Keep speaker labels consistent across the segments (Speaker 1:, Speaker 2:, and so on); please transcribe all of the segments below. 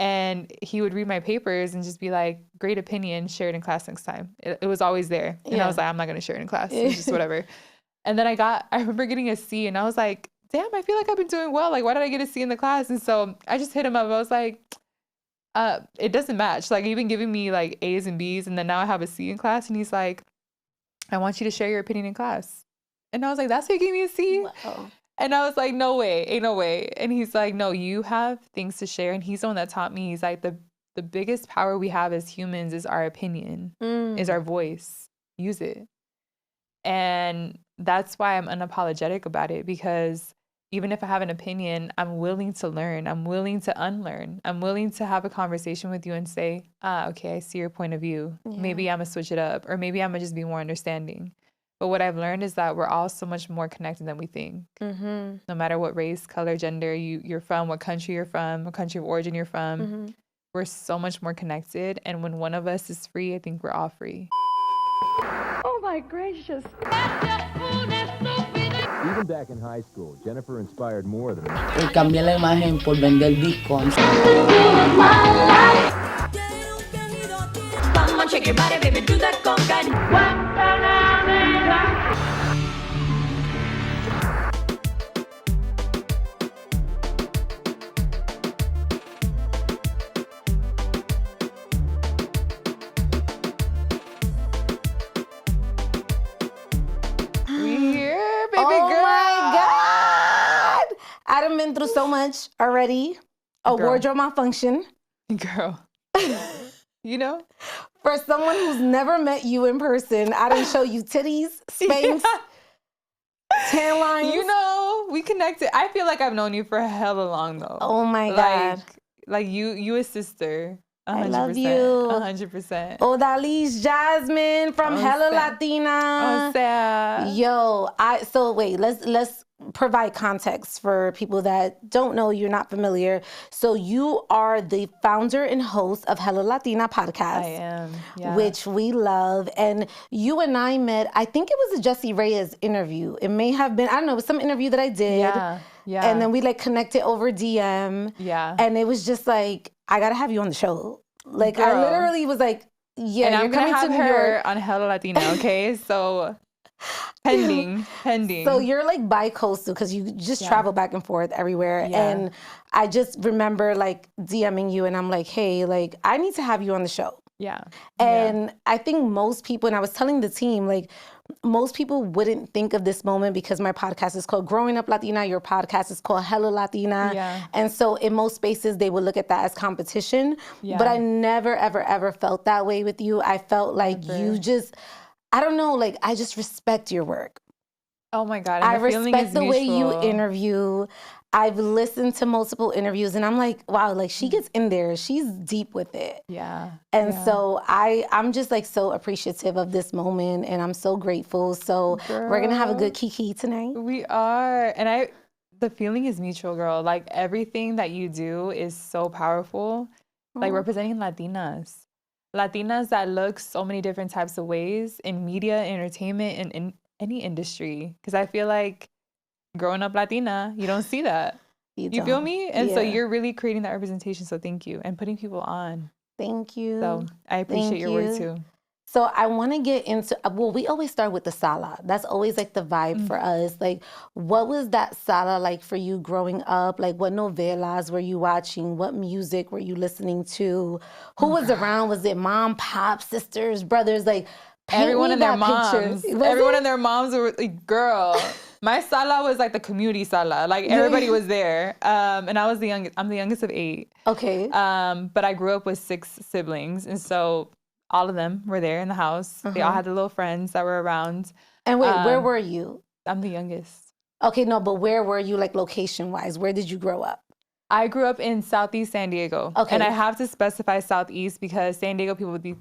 Speaker 1: And he would read my papers and just be like, great opinion, share it in class next time. It was always there. And I was like, I'm not going to share it in class. It's just whatever. And then I remember getting a C, and I was like, damn, I feel like I've been doing well. Like, why did I get a C in the class? And so I just hit him up. I was like, it doesn't match. Like, you've been giving me like A's and B's, and then now I have a C in class. And he's like, I want you to share your opinion in class. And I was like, that's why you gave me a C?
Speaker 2: Wow.
Speaker 1: And I was like, no way, ain't no way. And he's like, no, you have things to share. And he's the one that taught me. He's like, the biggest power we have as humans is our opinion, is our voice. Use it. And that's why I'm unapologetic about it, because even if I have an opinion, I'm willing to learn. I'm willing to unlearn. I'm willing to have a conversation with you and say, okay, I see your point of view. Yeah. Maybe I'm going to switch it up, or maybe I'm going to just be more understanding. But what I've learned is that we're all so much more connected than we think. Mm-hmm. No matter what race, color, gender you're from, what country you're from, what country of origin you're from, we're so much more connected. And when one of us is free, I think we're all free.
Speaker 3: Oh my gracious.
Speaker 4: Even back in high school, Jennifer inspired more than
Speaker 5: Cambié la imagen por vender discos.
Speaker 3: Come on, shake your body, baby, do that conga.
Speaker 2: I done been through so much already. A wardrobe malfunction.
Speaker 1: Girl. You know?
Speaker 2: For someone who's never met you in person, I done show you titties, spanks, tan lines.
Speaker 1: You know, we connected. I feel like I've known you for hella long though.
Speaker 2: Oh my God.
Speaker 1: Like you a sister. 100%,
Speaker 2: I love you.
Speaker 1: 100%.
Speaker 2: Odalys Jasmine from Hella Latina.
Speaker 1: Oh, sad.
Speaker 2: Yo, let's provide context for people that don't know, you're not familiar. So you are the founder and host of Hella Latina podcast.
Speaker 1: I am, yeah.
Speaker 2: Which we love. And you and I met, I think it was a Jessie Reyes interview. It may have been, I don't know, it was some interview that I did.
Speaker 1: Yeah.
Speaker 2: And then we like connected over DM.
Speaker 1: Yeah.
Speaker 2: And it was just like, I gotta have you on the show. Like,
Speaker 1: Girl.
Speaker 2: I literally was like, yeah,
Speaker 1: and
Speaker 2: you're
Speaker 1: I'm gonna
Speaker 2: coming
Speaker 1: have
Speaker 2: to New
Speaker 1: her
Speaker 2: York.
Speaker 1: on Hella Latina, okay? So pending.
Speaker 2: So you're like bi-coastal because you just travel back and forth everywhere.
Speaker 1: Yeah.
Speaker 2: And I just remember like DMing you and I'm like, hey, like I need to have you on the show.
Speaker 1: Yeah.
Speaker 2: And I think most people, and I was telling the team, like most people wouldn't think of this moment because my podcast is called Growing Up Latina. Your podcast is called Hella Latina.
Speaker 1: Yeah.
Speaker 2: And so in most spaces, they would look at that as competition.
Speaker 1: Yeah.
Speaker 2: But I never, ever, ever felt that way with you. I felt like you just, I don't know, like I just respect your work.
Speaker 1: Oh my God.
Speaker 2: I respect the way you interview. I've listened to multiple interviews and I'm like, wow, like she gets in there. She's deep with it.
Speaker 1: Yeah.
Speaker 2: And so I'm just like so appreciative of this moment and I'm so grateful. So we're going to have a good kiki tonight.
Speaker 1: We are. And the feeling is mutual, girl. Like everything that you do is so powerful. Like representing Latinas. Latinas that look so many different types of ways in media, entertainment, and in any industry. Because I feel like growing up Latina, you don't see that. You feel me? And so you're really creating that representation. So thank you. And putting people on.
Speaker 2: Thank you.
Speaker 1: So I appreciate your work too.
Speaker 2: So I want to get into, well, we always start with the sala. That's always like the vibe for us. Like, what was that sala like for you growing up? Like, what novelas were you watching? What music were you listening to? Who was around? Was it mom, pop, sisters, brothers? Like,
Speaker 1: everyone and their moms. Everyone
Speaker 2: it?
Speaker 1: and their moms were like, girl. My sala was like the community sala. Like everybody was there. And I was I'm the youngest of 8.
Speaker 2: Okay.
Speaker 1: But I grew up with 6 siblings. And so all of them were there in the house. They all had their little friends that were around.
Speaker 2: And wait, where were you?
Speaker 1: I'm the youngest.
Speaker 2: Okay, no, but where were you like location-wise? Where did you grow up?
Speaker 1: I grew up in Southeast San Diego.
Speaker 2: Okay.
Speaker 1: And I have to specify Southeast because San Diego people be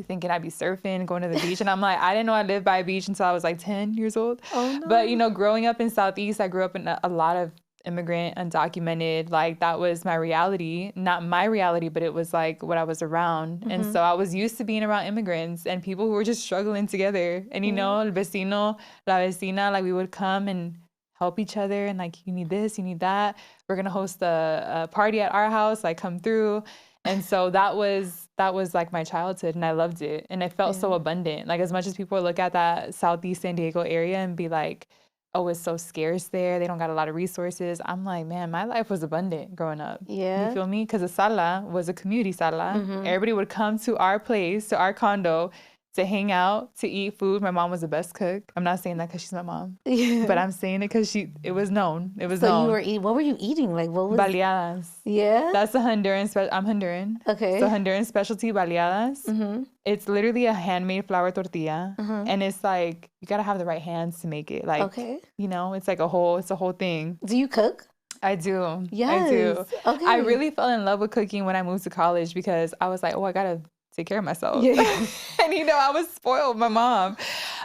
Speaker 1: thinking I'd be surfing, going to the beach. And I'm like, I didn't know I lived by a beach until I was like 10 years old.
Speaker 2: Oh, no.
Speaker 1: But, you know, growing up in Southeast, I grew up in a lot of immigrant, undocumented. Like, that was my reality. Not my reality, but it was like what I was around. And so I was used to being around immigrants and people who were just struggling together. And, you know, el vecino, la vecina, like we would come and help each other, and like, you need this, you need that. We're gonna host a party at our house, like come through. And so that was like my childhood, and I loved it, and it felt so abundant. Like, as much as people look at that Southeast San Diego area and be like, oh, it's so scarce there, they don't got a lot of resources, I'm like, man, my life was abundant growing up. You feel me? Because the sala was a community sala. Everybody would come to our place, to our condo, to hang out, to eat food. My mom was the best cook. I'm not saying that because she's my mom, but I'm saying it because it was known. It was known.
Speaker 2: So you were eating, what were you eating? Like, what was?
Speaker 1: Baleadas.
Speaker 2: Yeah?
Speaker 1: That's the Honduran, I'm Honduran.
Speaker 2: Okay.
Speaker 1: So Honduran specialty baleadas. It's literally a handmade flour tortilla. And it's like, you got to have the right hands to make it. Like, you know, it's like it's a whole thing.
Speaker 2: Do you cook?
Speaker 1: I do.
Speaker 2: Yes.
Speaker 1: I do.
Speaker 2: Okay.
Speaker 1: I really fell in love with cooking when I moved to college because I was like, oh, I got to take care of myself. And, you know, I was spoiled with my mom.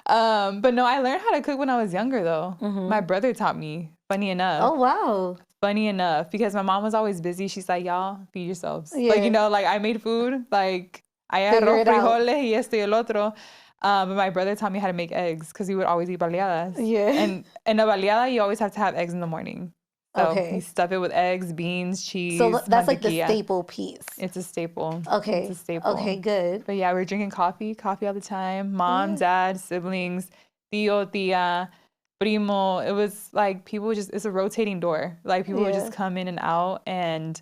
Speaker 1: But no, I learned how to cook when I was younger, though. My brother taught me, funny enough.
Speaker 2: Oh, wow.
Speaker 1: Funny enough, because my mom was always busy. She's like, y'all, feed yourselves. Like, you know, like, I made food. Like, I had arroz, frijoles, y esto y el otro. But my brother taught me how to make eggs because we would always eat baleadas. And in a baleada, you always have to have eggs in the morning. So you stuff it with eggs, beans, cheese.
Speaker 2: So that's like the
Speaker 1: mantequilla.
Speaker 2: staple piece.
Speaker 1: It's a staple.
Speaker 2: Okay.
Speaker 1: It's a staple.
Speaker 2: Okay, good.
Speaker 1: But yeah, we're drinking coffee all the time. Mom, dad, siblings, tío, tía, primo. It was like it's a rotating door. Like people would just come in and out. And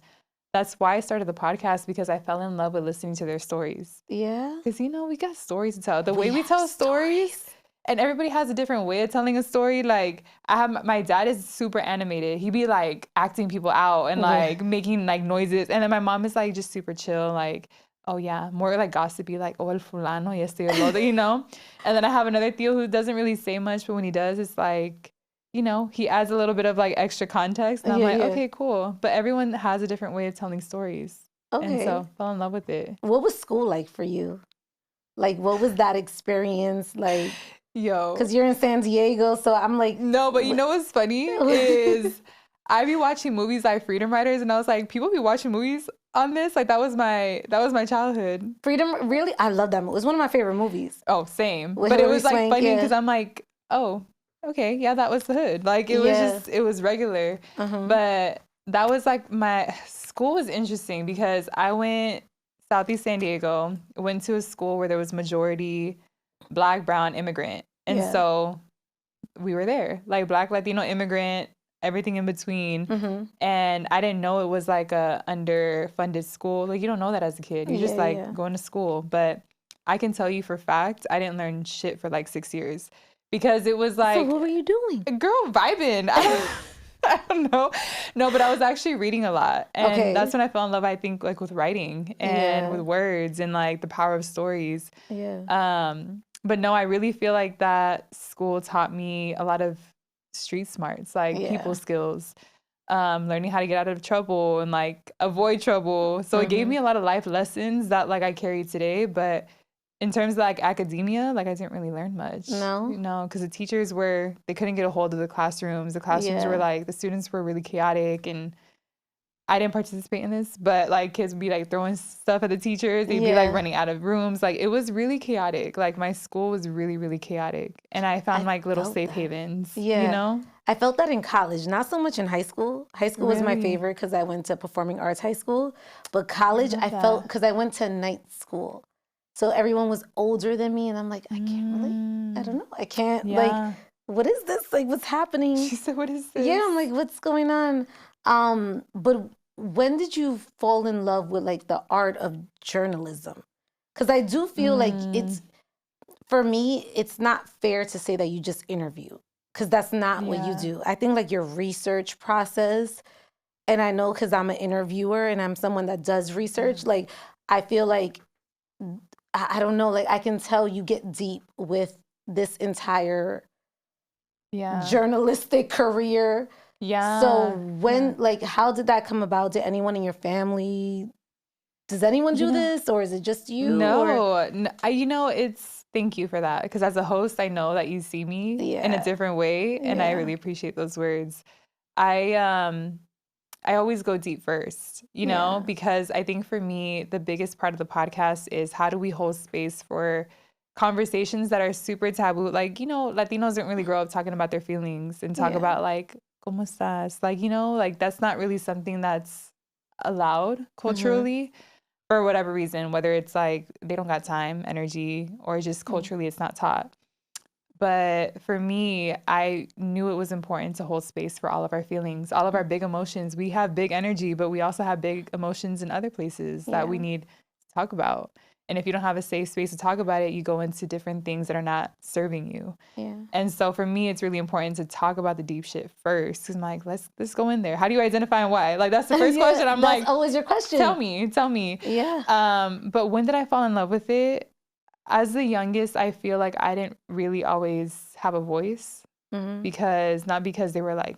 Speaker 1: that's why I started the podcast, because I fell in love with listening to their stories.
Speaker 2: Yeah.
Speaker 1: Because, you know, we got stories to tell. The way we tell stories. And everybody has a different way of telling a story. Like, my dad is super animated. He'd be like acting people out and like making like noises. And then my mom is like just super chill. Like, oh yeah, more like gossipy, like, oh, el fulano y esto y el otro, you know? And then I have another tío who doesn't really say much, but when he does, it's like, you know, he adds a little bit of like extra context. And I'm like, okay, cool. But everyone has a different way of telling stories. Okay. And so I fell in love with it.
Speaker 2: What was school like for you? Like, what was that experience like?
Speaker 1: Yo.
Speaker 2: Because you're in San Diego, so I'm like...
Speaker 1: No, but you know what's funny is I be watching movies like Freedom Writers, and I was like, people be watching movies on this? Like, that was my childhood.
Speaker 2: Freedom, really? I love that movie. It was one of my favorite movies.
Speaker 1: Oh, same.
Speaker 2: With
Speaker 1: but
Speaker 2: Hilary
Speaker 1: it was like
Speaker 2: Swank,
Speaker 1: funny because I'm like, oh, okay, yeah, that was the hood. Like, it was just, it was regular. But that was like, my school was interesting because I went Southeast San Diego, went to a school where there was majority Black, brown, immigrant. And so we were there, like Black, Latino, immigrant, everything in between. And I didn't know it was like a underfunded school. Like, you don't know that as a kid. You just going to school. But I can tell you for fact, I didn't learn shit for like 6 years because it was like...
Speaker 2: So what were you doing?
Speaker 1: Girl, vibing. I don't know. No, but I was actually reading a lot. And that's when I fell in love, I think, like with writing and with words and like the power of stories. But no, I really feel like that school taught me a lot of street smarts, like people skills, learning how to get out of trouble and like avoid trouble. So it gave me a lot of life lessons that like I carry today. But in terms of like academia, like I didn't really learn much. No, because the teachers they couldn't get a hold of the classrooms. The classrooms were like, the students were really chaotic, and I didn't participate in this, but like kids would be like throwing stuff at the teachers. They'd be like running out of rooms. Like it was really chaotic. Like my school was really, really chaotic. And I found like little safe havens, you know?
Speaker 2: I felt that in college, not so much in high school. High school was my favorite because I went to performing arts high school. But college, I felt, because I went to night school. So everyone was older than me. And I'm like, I can't really, I don't know. I can't, like, what is this? Like, what's happening?
Speaker 1: She said, what is this?
Speaker 2: Yeah, I'm like, what's going on? But when did you fall in love with like the art of journalism? Because I do feel like for me, it's not fair to say that you just interview, because that's not what you do. I think like your research process, and I know because I'm an interviewer and I'm someone that does research, like I feel like, I don't know, like I can tell you get deep with this entire journalistic career. So when, like, how did that come about? Did anyone in your family, does anyone do this, or is it just you?
Speaker 1: No, you know, thank you for that. Because as a host, I know that you see me in a different way, and I really appreciate those words. I always go deep first, you know, because I think for me, the biggest part of the podcast is how do we hold space for conversations that are super taboo. Like, you know, Latinos don't really grow up talking about their feelings and talk about like, ¿cómo estás? Like, you know, like that's not really something that's allowed culturally for whatever reason, whether it's like they don't got time, energy, or just culturally it's not taught. But for me, I knew it was important to hold space for all of our feelings, all of our big emotions. We have big energy, but we also have big emotions in other places that we need to talk about. And if you don't have a safe space to talk about it, you go into different things that are not serving you. Yeah. And so for me, it's really important to talk about the deep shit first. Cause I'm like, let's go in there. How do you identify and why? Like, that's the first question. I'm like,
Speaker 2: that's always your question.
Speaker 1: Tell me. Yeah. But when did I fall in love with it? As the youngest, I feel like I didn't really always have a voice because not because they were like,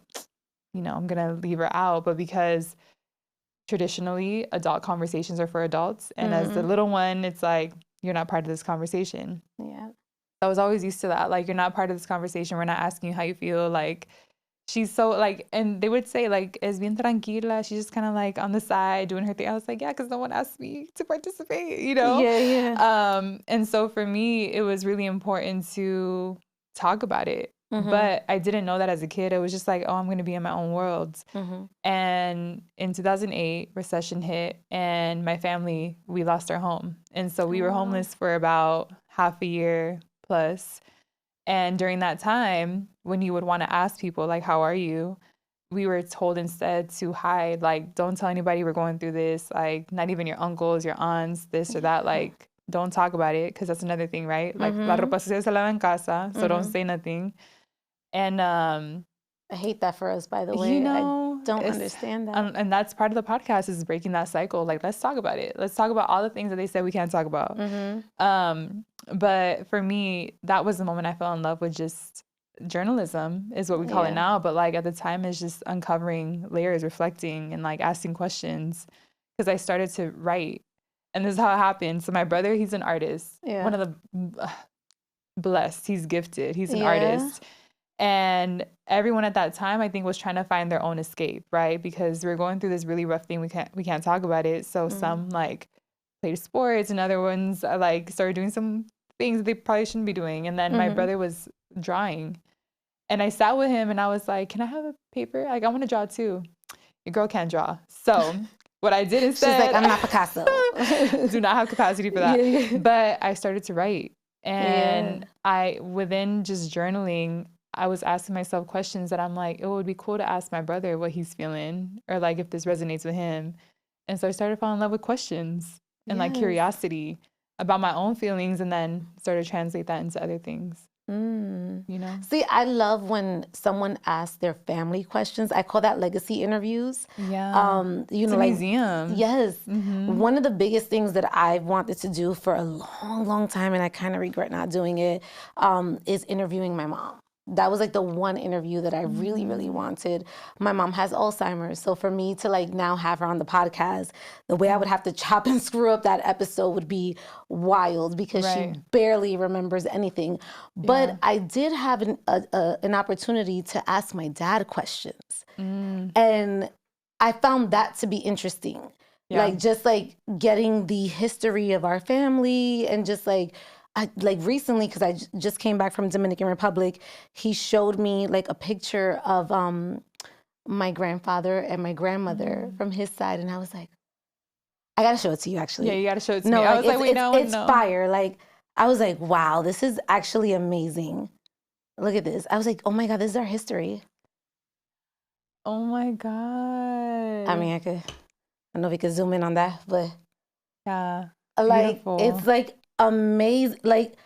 Speaker 1: you know, I'm going to leave her out, but because traditionally adult conversations are for adults. And as the little one, it's like, you're not part of this conversation. Yeah. I was always used to that. Like, you're not part of this conversation. We're not asking you how you feel. Like, she's so like, and they would say like, es bien tranquila. She's just kind of like on the side doing her thing. I was like, yeah, because no one asked me to participate, you know? Yeah. And so for me, it was really important to talk about it. But I didn't know that as a kid. It was just like, oh, I'm going to be in my own world. And in 2008, recession hit and my family, we lost our home. And so we were homeless for about half a year plus. And during that time, when you would want to ask people, like, how are you? We were told instead to hide, like, don't tell anybody we're going through this. Like, not even your uncles, your aunts, this or that. Like, don't talk about it, because that's another thing, right? Like, la ropa sucia se lava en casa, so don't say nothing. And
Speaker 2: I hate that for us, by the way.
Speaker 1: You know,
Speaker 2: I don't understand that.
Speaker 1: And that's part of the podcast, is breaking that cycle. Like, let's talk about it. Let's talk about all the things that they said we can't talk about. But for me, that was the moment I fell in love with just journalism, is what we call it now. But like at the time, it's just uncovering layers, reflecting, and like asking questions. Because I started to write. And this is how it happened. So my brother, he's an artist. Yeah. One of the blessed. He's gifted. He's an artist. And everyone at that time, I think, was trying to find their own escape, right? Because we're going through this really rough thing. We can't talk about it. So some like played sports, and other ones like started doing some things that they probably shouldn't be doing. And then my brother was drawing, and I sat with him and I was like, "Can I have a paper? Like, I want to draw too." Your girl can't draw, so what I did instead,
Speaker 2: she's like, "I'm not Picasso."
Speaker 1: Do not have capacity for that. But I started to write, and within just journaling, I was asking myself questions that I'm like, it would be cool to ask my brother what he's feeling, or like if this resonates with him. And so I started falling in love with questions and like curiosity about my own feelings, and then started to translate that into other things. You know?
Speaker 2: See, I love when someone asks their family questions. I call that legacy interviews.
Speaker 1: Yeah.
Speaker 2: You know,
Speaker 1: it's a museum.
Speaker 2: Yes. One of the biggest things that I've wanted to do for a long, long time, and I kind of regret not doing it, is interviewing my mom. That was like the one interview that I really, really wanted. My mom has Alzheimer's. So for me to like now have her on the podcast, the way I would have to chop and screw up that episode would be wild, because she barely remembers anything. But I did have an opportunity to ask my dad questions. And I found that to be interesting. Like, just like getting the history of our family, and just like, recently, because I just came back from Dominican Republic, he showed me like a picture of my grandfather and my grandmother from his side, and I was like, I gotta show it to you, actually.
Speaker 1: Yeah, you gotta show it to me. I was like, wait, no,
Speaker 2: it's fire. Like, I was like, wow, this is actually amazing. Look at this. I was like, oh my God, this is our history.
Speaker 1: Oh my God.
Speaker 2: I mean, I don't know if we could zoom in on that, but
Speaker 1: yeah,
Speaker 2: like,
Speaker 1: beautiful.
Speaker 2: It's like amazing. Like,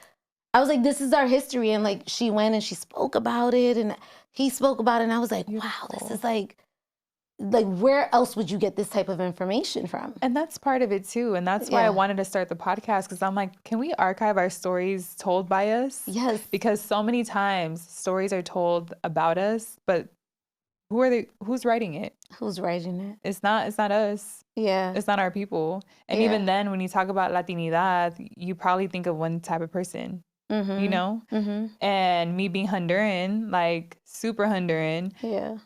Speaker 2: I was like, this is our history. And like, she went and she spoke about it, and he spoke about it, and I was like, wow, this is like where else would you get this type of information from?
Speaker 1: And that's part of it too. And that's why I wanted to start the podcast, because I'm like, can we archive our stories told by us?
Speaker 2: Yes.
Speaker 1: Because so many times stories are told about us, but who's writing it?
Speaker 2: Who's writing it?
Speaker 1: It's not us.
Speaker 2: Yeah.
Speaker 1: It's not our people. And even then, when you talk about Latinidad, you probably think of one type of person. you know? And me being Honduran, like super Honduran,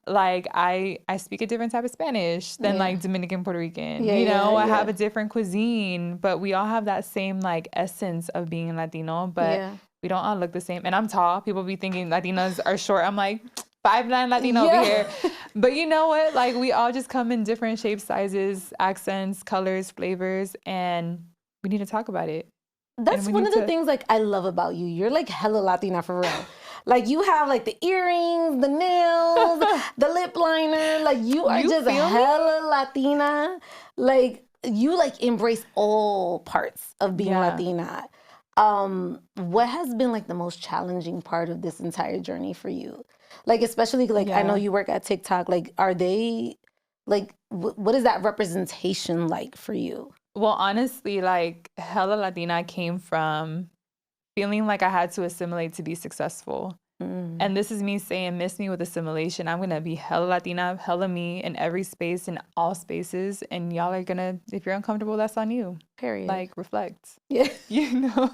Speaker 1: like I speak a different type of Spanish than like Dominican, Puerto Rican. You know, I have a different cuisine, but we all have that same like essence of being Latino, but we don't all look the same. And I'm tall. People be thinking Latinas are short. I'm like 5'9" Latino over here. But you know what? Like we all just come in different shapes, sizes, accents, colors, flavors, and we need to talk about it.
Speaker 2: That's one of the things like I love about you. You're like hella Latina for real. Like you have like the earrings, the nails, the lip liner. Like you are just hella Latina. Like you like embrace all parts of being Latina. What has been like the most challenging part of this entire journey for you? Like especially like I know you work at TikTok. Like are they like what is that representation like for you?
Speaker 1: Well, honestly, like hella Latina came from feeling like I had to assimilate to be successful. And this is me saying, miss me with assimilation. I'm going to be hella Latina, hella me in every space, in all spaces. And y'all are going to, if you're uncomfortable, that's on you.
Speaker 2: Period.
Speaker 1: Like, reflect.
Speaker 2: Yeah.
Speaker 1: You know?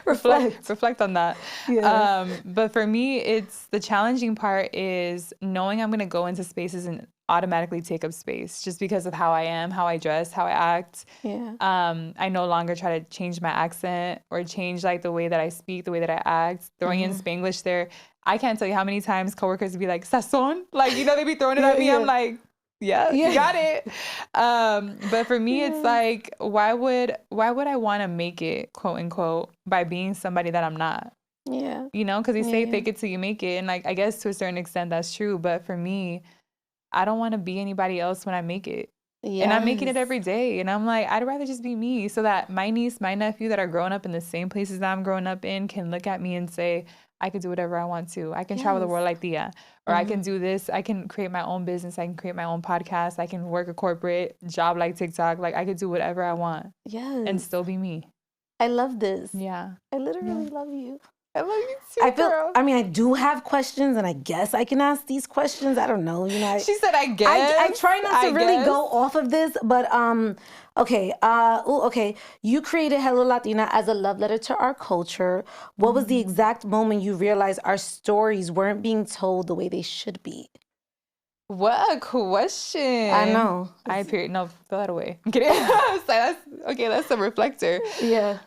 Speaker 1: reflect on that. Yeah. But for me, it's the challenging part is knowing I'm going to go into spaces and automatically take up space just because of how I am, how I dress, how I act.
Speaker 2: Yeah.
Speaker 1: I no longer try to change my accent or change like the way that I speak, the way that I act, throwing in Spanglish there. I can't tell you how many times coworkers would be like, "Sazon?" Like, you know, they be throwing it at me. I'm like, yeah, you got it. But for me, it's like, why would I want to make it, quote unquote, by being somebody that I'm not?
Speaker 2: Yeah.
Speaker 1: You know, because they say fake it till you make it. And like, I guess to a certain extent, that's true. But for me, I don't want to be anybody else when I make it. Yes. And I'm making it every day. And I'm like, I'd rather just be me so that my niece, my nephew that are growing up in the same places that I'm growing up in can look at me and say, I could do whatever I want to. I can travel the world like Tia. Or I can do this. I can create my own business. I can create my own podcast. I can work a corporate job like TikTok. Like I could do whatever I want.
Speaker 2: Yes.
Speaker 1: And still be me.
Speaker 2: I love this.
Speaker 1: Yeah.
Speaker 2: I literally love you.
Speaker 1: I love you too, girl.
Speaker 2: I mean, I do have questions, and I guess I can ask these questions. I don't know. You know,
Speaker 1: she said, I guess.
Speaker 2: I try not to really go off of this, but okay. Okay. You created Hello Latina as a love letter to our culture. What was the exact moment you realized our stories weren't being told the way they should be?
Speaker 1: What a question.
Speaker 2: I know.
Speaker 1: No, throw that away. I'm kidding. That's a reflector.
Speaker 2: Yeah.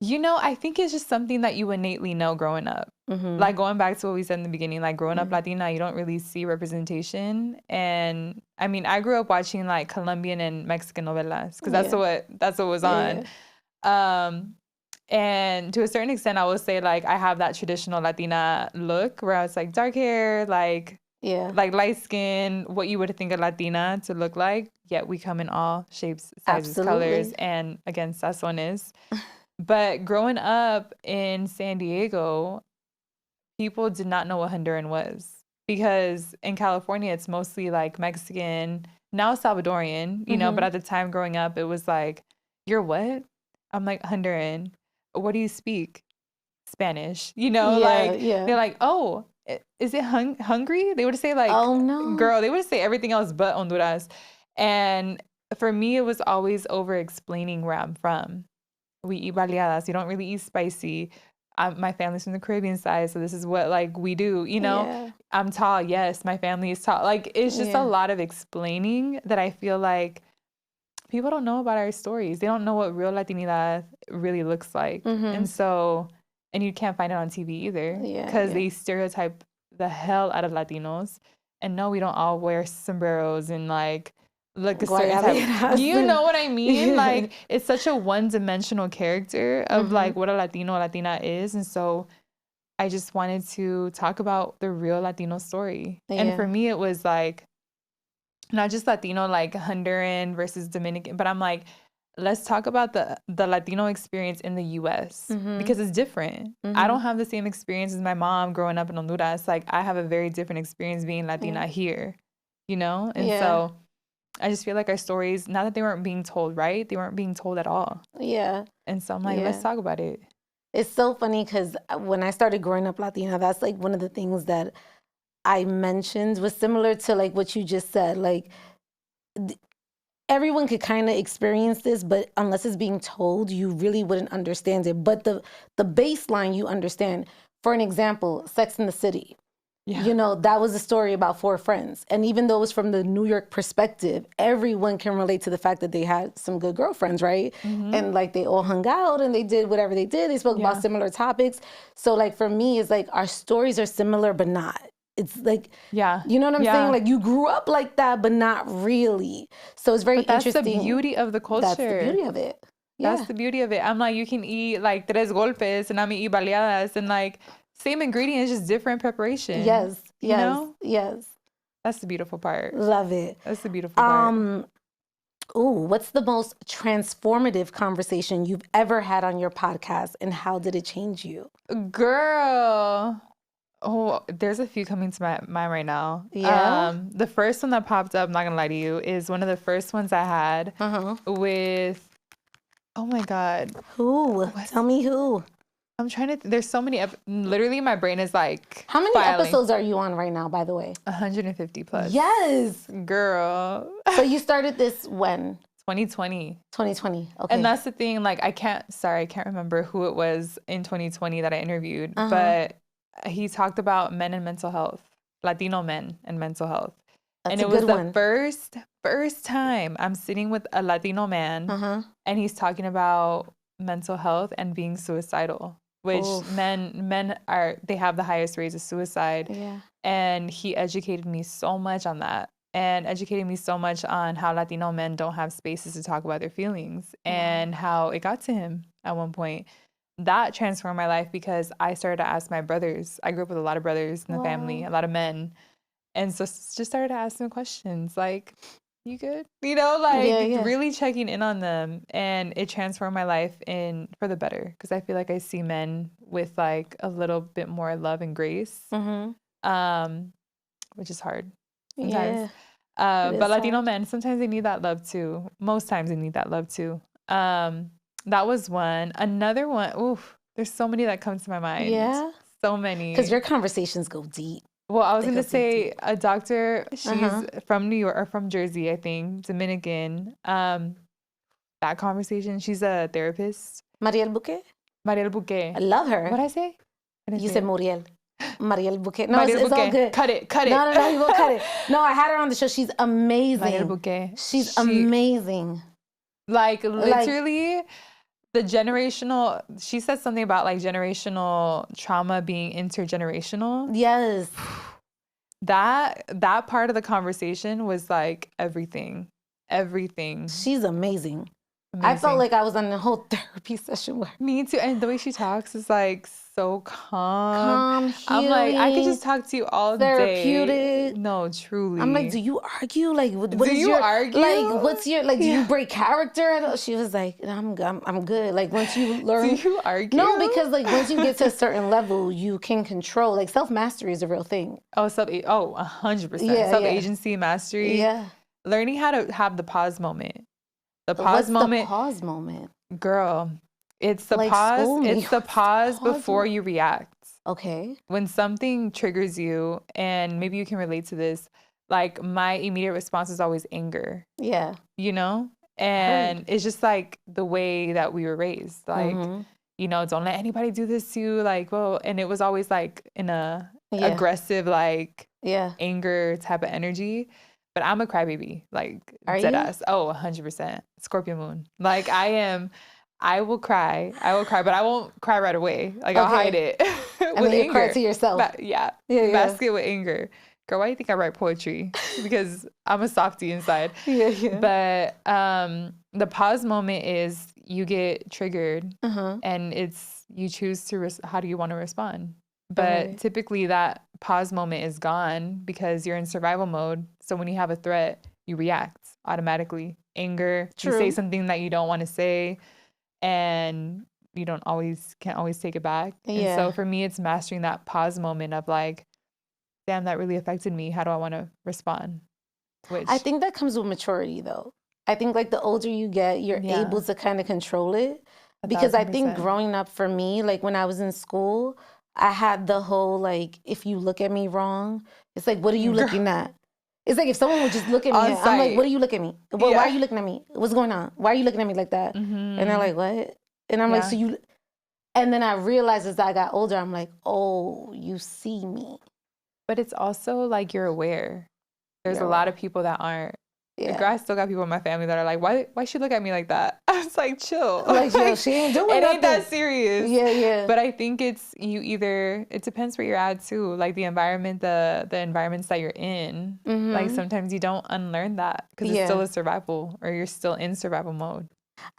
Speaker 1: You know, I think it's just something that you innately know growing up. Like going back to what we said in the beginning, like growing up Latina, you don't really see representation. And I mean, I grew up watching like Colombian and Mexican novelas because that's what was on. And to a certain extent, I would say like I have that traditional Latina look where I was like dark hair, like light skin, what you would think a Latina to look like. Yet we come in all shapes, sizes, colors, and again, sazones. But growing up in San Diego, people did not know what Honduran was because in California, it's mostly like Mexican, now Salvadorian, you know, but at the time growing up, it was like, you're what? I'm like, Honduran. What do you speak? Spanish, you know, they're like, oh, is it hungry? They would say like, oh no, girl, they would say everything else but Honduras. And for me, it was always over explaining where I'm from. We eat baleadas. You don't really eat spicy. My family's from the Caribbean side, so this is what like we do, you know? Yeah. I'm tall. Yes, my family is tall. Like it's just a lot of explaining that I feel like people don't know about our stories. They don't know what real Latinidad really looks like. And so, and you can't find it on TV either because they stereotype the hell out of Latinos. And no, we don't all wear sombreros and like look a certain type. You know what I mean? Like it's such a one-dimensional character of like what a Latino or Latina is. And so I just wanted to talk about the real Latino story. And for me, it was like not just Latino, like Honduran versus Dominican, but I'm like, let's talk about the Latino experience in the U.S. Because it's different. I don't have the same experience as my mom growing up in Honduras. Like I have a very different experience being Latina here, you know? And so I just feel like our stories, not that they weren't being told right, they weren't being told at all. Yeah. And so I'm like, let's talk about it.
Speaker 2: It's so funny because when I started growing up Latina, that's like one of the things that I mentioned was similar to like what you just said. Like everyone could kind of experience this, but unless it's being told, you really wouldn't understand it. But the baseline you understand. For an example, Sex and the City.
Speaker 1: Yeah.
Speaker 2: You know, that was a story about 4 friends. And even though it was from the New York perspective, everyone can relate to the fact that they had some good girlfriends, right? And like they all hung out and they did whatever they did. They spoke about similar topics. So like for me, it's like our stories are similar, but not. It's like, you know what I'm saying? Like you grew up like that, but not really. So it's very interesting.
Speaker 1: That's the beauty of the culture.
Speaker 2: That's the beauty of it. Yeah.
Speaker 1: That's the beauty of it. I'm like, you can eat like tres golpes and I'm gonna eat baleadas and like same ingredients, just different preparation.
Speaker 2: Yes.
Speaker 1: You know?
Speaker 2: Yes.
Speaker 1: That's the beautiful part.
Speaker 2: Love it.
Speaker 1: That's the beautiful part.
Speaker 2: What's the most transformative conversation you've ever had on your podcast and how did it change you?
Speaker 1: Girl. Oh, there's a few coming to my mind right now.
Speaker 2: Yeah.
Speaker 1: The first one that popped up, I'm not gonna lie to you, is one of the first ones I had with, oh my God.
Speaker 2: Who? Tell me who.
Speaker 1: I'm trying to, there's so many, literally my brain is like
Speaker 2: How many
Speaker 1: filing.
Speaker 2: episodes are you on right now, by the way?
Speaker 1: 150 plus.
Speaker 2: Yes.
Speaker 1: Girl.
Speaker 2: So you started this when?
Speaker 1: 2020.
Speaker 2: 2020. Okay.
Speaker 1: And that's the thing, like I can't remember who it was in 2020 that I interviewed, but he talked about men and mental health, Latino men and mental health.
Speaker 2: That's
Speaker 1: and
Speaker 2: a
Speaker 1: it was
Speaker 2: good
Speaker 1: the
Speaker 2: one.
Speaker 1: first time I'm sitting with a Latino man and he's talking about mental health and being suicidal, which men they have the highest rates of suicide.
Speaker 2: Yeah.
Speaker 1: And he educated me so much on that. And educated me so much on how Latino men don't have spaces to talk about their feelings and how it got to him at one point. That transformed my life because I started to ask my brothers. I grew up with a lot of brothers in the family, a lot of men. And so just started to ask them questions like, you good? You know, like really checking in on them. And it transformed my life for the better because I feel like I see men with like a little bit more love and grace, which is hard sometimes. But Latino men, sometimes they need that love too. Most times they need that love too. That was one. Another one, oof, there's so many that come to my mind.
Speaker 2: Yeah.
Speaker 1: So many.
Speaker 2: Because your conversations go deep.
Speaker 1: Well, I was going to say a doctor, she's from New York or from Jersey, I think, Dominican. That conversation, she's a therapist.
Speaker 2: Mariel Buque?
Speaker 1: Mariel Buque.
Speaker 2: I love her.
Speaker 1: What'd I say?
Speaker 2: You said Mariel. Mariel Buque. No,
Speaker 1: Mariel
Speaker 2: it's all
Speaker 1: Buque.
Speaker 2: good.
Speaker 1: Cut it.
Speaker 2: No, you won't cut it. No, I had her on the show. She's amazing.
Speaker 1: Mariel Buque.
Speaker 2: She's amazing.
Speaker 1: Like, literally, the generational, she said something about, like, generational trauma being intergenerational.
Speaker 2: Yes.
Speaker 1: That part of the conversation was, like, everything.
Speaker 2: She's amazing. I felt like I was on a whole therapy session with her.
Speaker 1: Me too. And the way she talks is like so calm.
Speaker 2: Healing,
Speaker 1: I'm like, I could just talk to you all
Speaker 2: therapeutic.
Speaker 1: day. No, truly.
Speaker 2: I'm like, do you argue? Like, what
Speaker 1: do
Speaker 2: is
Speaker 1: you
Speaker 2: your,
Speaker 1: argue?
Speaker 2: Like, what's your, like, do you break character? She was like, I'm good. Like, once you learn.
Speaker 1: Do you argue?
Speaker 2: No, because like once you get to a certain level, you can control. Like self-mastery is a real thing.
Speaker 1: 100%. Self-agency, mastery.
Speaker 2: Yeah.
Speaker 1: Learning how to have the pause moment. The
Speaker 2: pause moment?
Speaker 1: Girl, it's the
Speaker 2: like,
Speaker 1: pause. It's the pause before you react.
Speaker 2: Okay.
Speaker 1: When something triggers you, and maybe you can relate to this, like my immediate response is always anger.
Speaker 2: Yeah.
Speaker 1: You know? And it's just like the way that we were raised. Like, you know, don't let anybody do this to you. Like, well, and it was always like in a aggressive, like anger type of energy. But I'm a crybaby, like dead ass. Oh, 100%. Scorpio moon. Like I will cry, but I won't cry right away. Like I'll hide it with
Speaker 2: and then you
Speaker 1: anger.
Speaker 2: cry to yourself.
Speaker 1: Mask it with anger. Girl, why do you think I write poetry? Because I'm a softie inside. But the pause moment is you get triggered and it's you choose to how do you want to respond? But typically that pause moment is gone because you're in survival mode. So when you have a threat, you react automatically. Anger, you say something that you don't want to say and you can't always take it back. And so for me, it's mastering that pause moment of like, damn, that really affected me. How do I want to respond? Which
Speaker 2: I think that comes with maturity though. I think like the older you get, you're able to kind of control it. Because 1,000%. I think growing up for me, like when I was in school, I had the whole like, if you look at me wrong, it's like, what are you looking at? It's like if someone would just look at me,
Speaker 1: On
Speaker 2: I'm like,
Speaker 1: site.
Speaker 2: what are you looking at me? Why are you looking at me? What's going on? Why are you looking at me like that? And they're like, what? And I'm like, so you, and then I realized as I got older, I'm like, oh, you see me.
Speaker 1: But it's also like you're aware. There's a lot of people that aren't.
Speaker 2: Yeah.
Speaker 1: Girl, I still got people in my family that are like, why she look at me like that? I was like, chill.
Speaker 2: Like, yo, she ain't doing
Speaker 1: it
Speaker 2: nothing.
Speaker 1: ain't that serious.
Speaker 2: Yeah.
Speaker 1: But I think it's it depends where you're at too. Like the environment, the environments that you're in. Like sometimes you don't unlearn that because it's still a survival, or you're still in survival mode.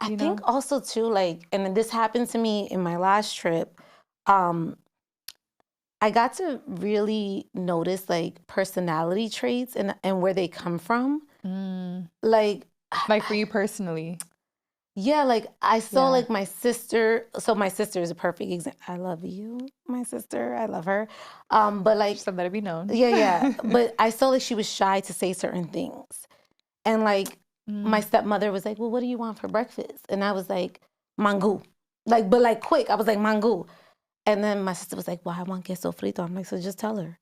Speaker 2: I think also too, like, and this happened to me in my last trip. I got to really notice like personality traits and where they come from. Like
Speaker 1: for you personally.
Speaker 2: Yeah, like I saw like my sister. So my sister is a perfect example. I love you, my sister. I love her. But like,
Speaker 1: just let it be known.
Speaker 2: Yeah. But I saw like she was shy to say certain things, and like my stepmother was like, "Well, what do you want for breakfast?" And I was like, "Mango," like, but like quick. I was like, "Mango," and then my sister was like, "Well, I want queso frito." I'm like, "So just tell her."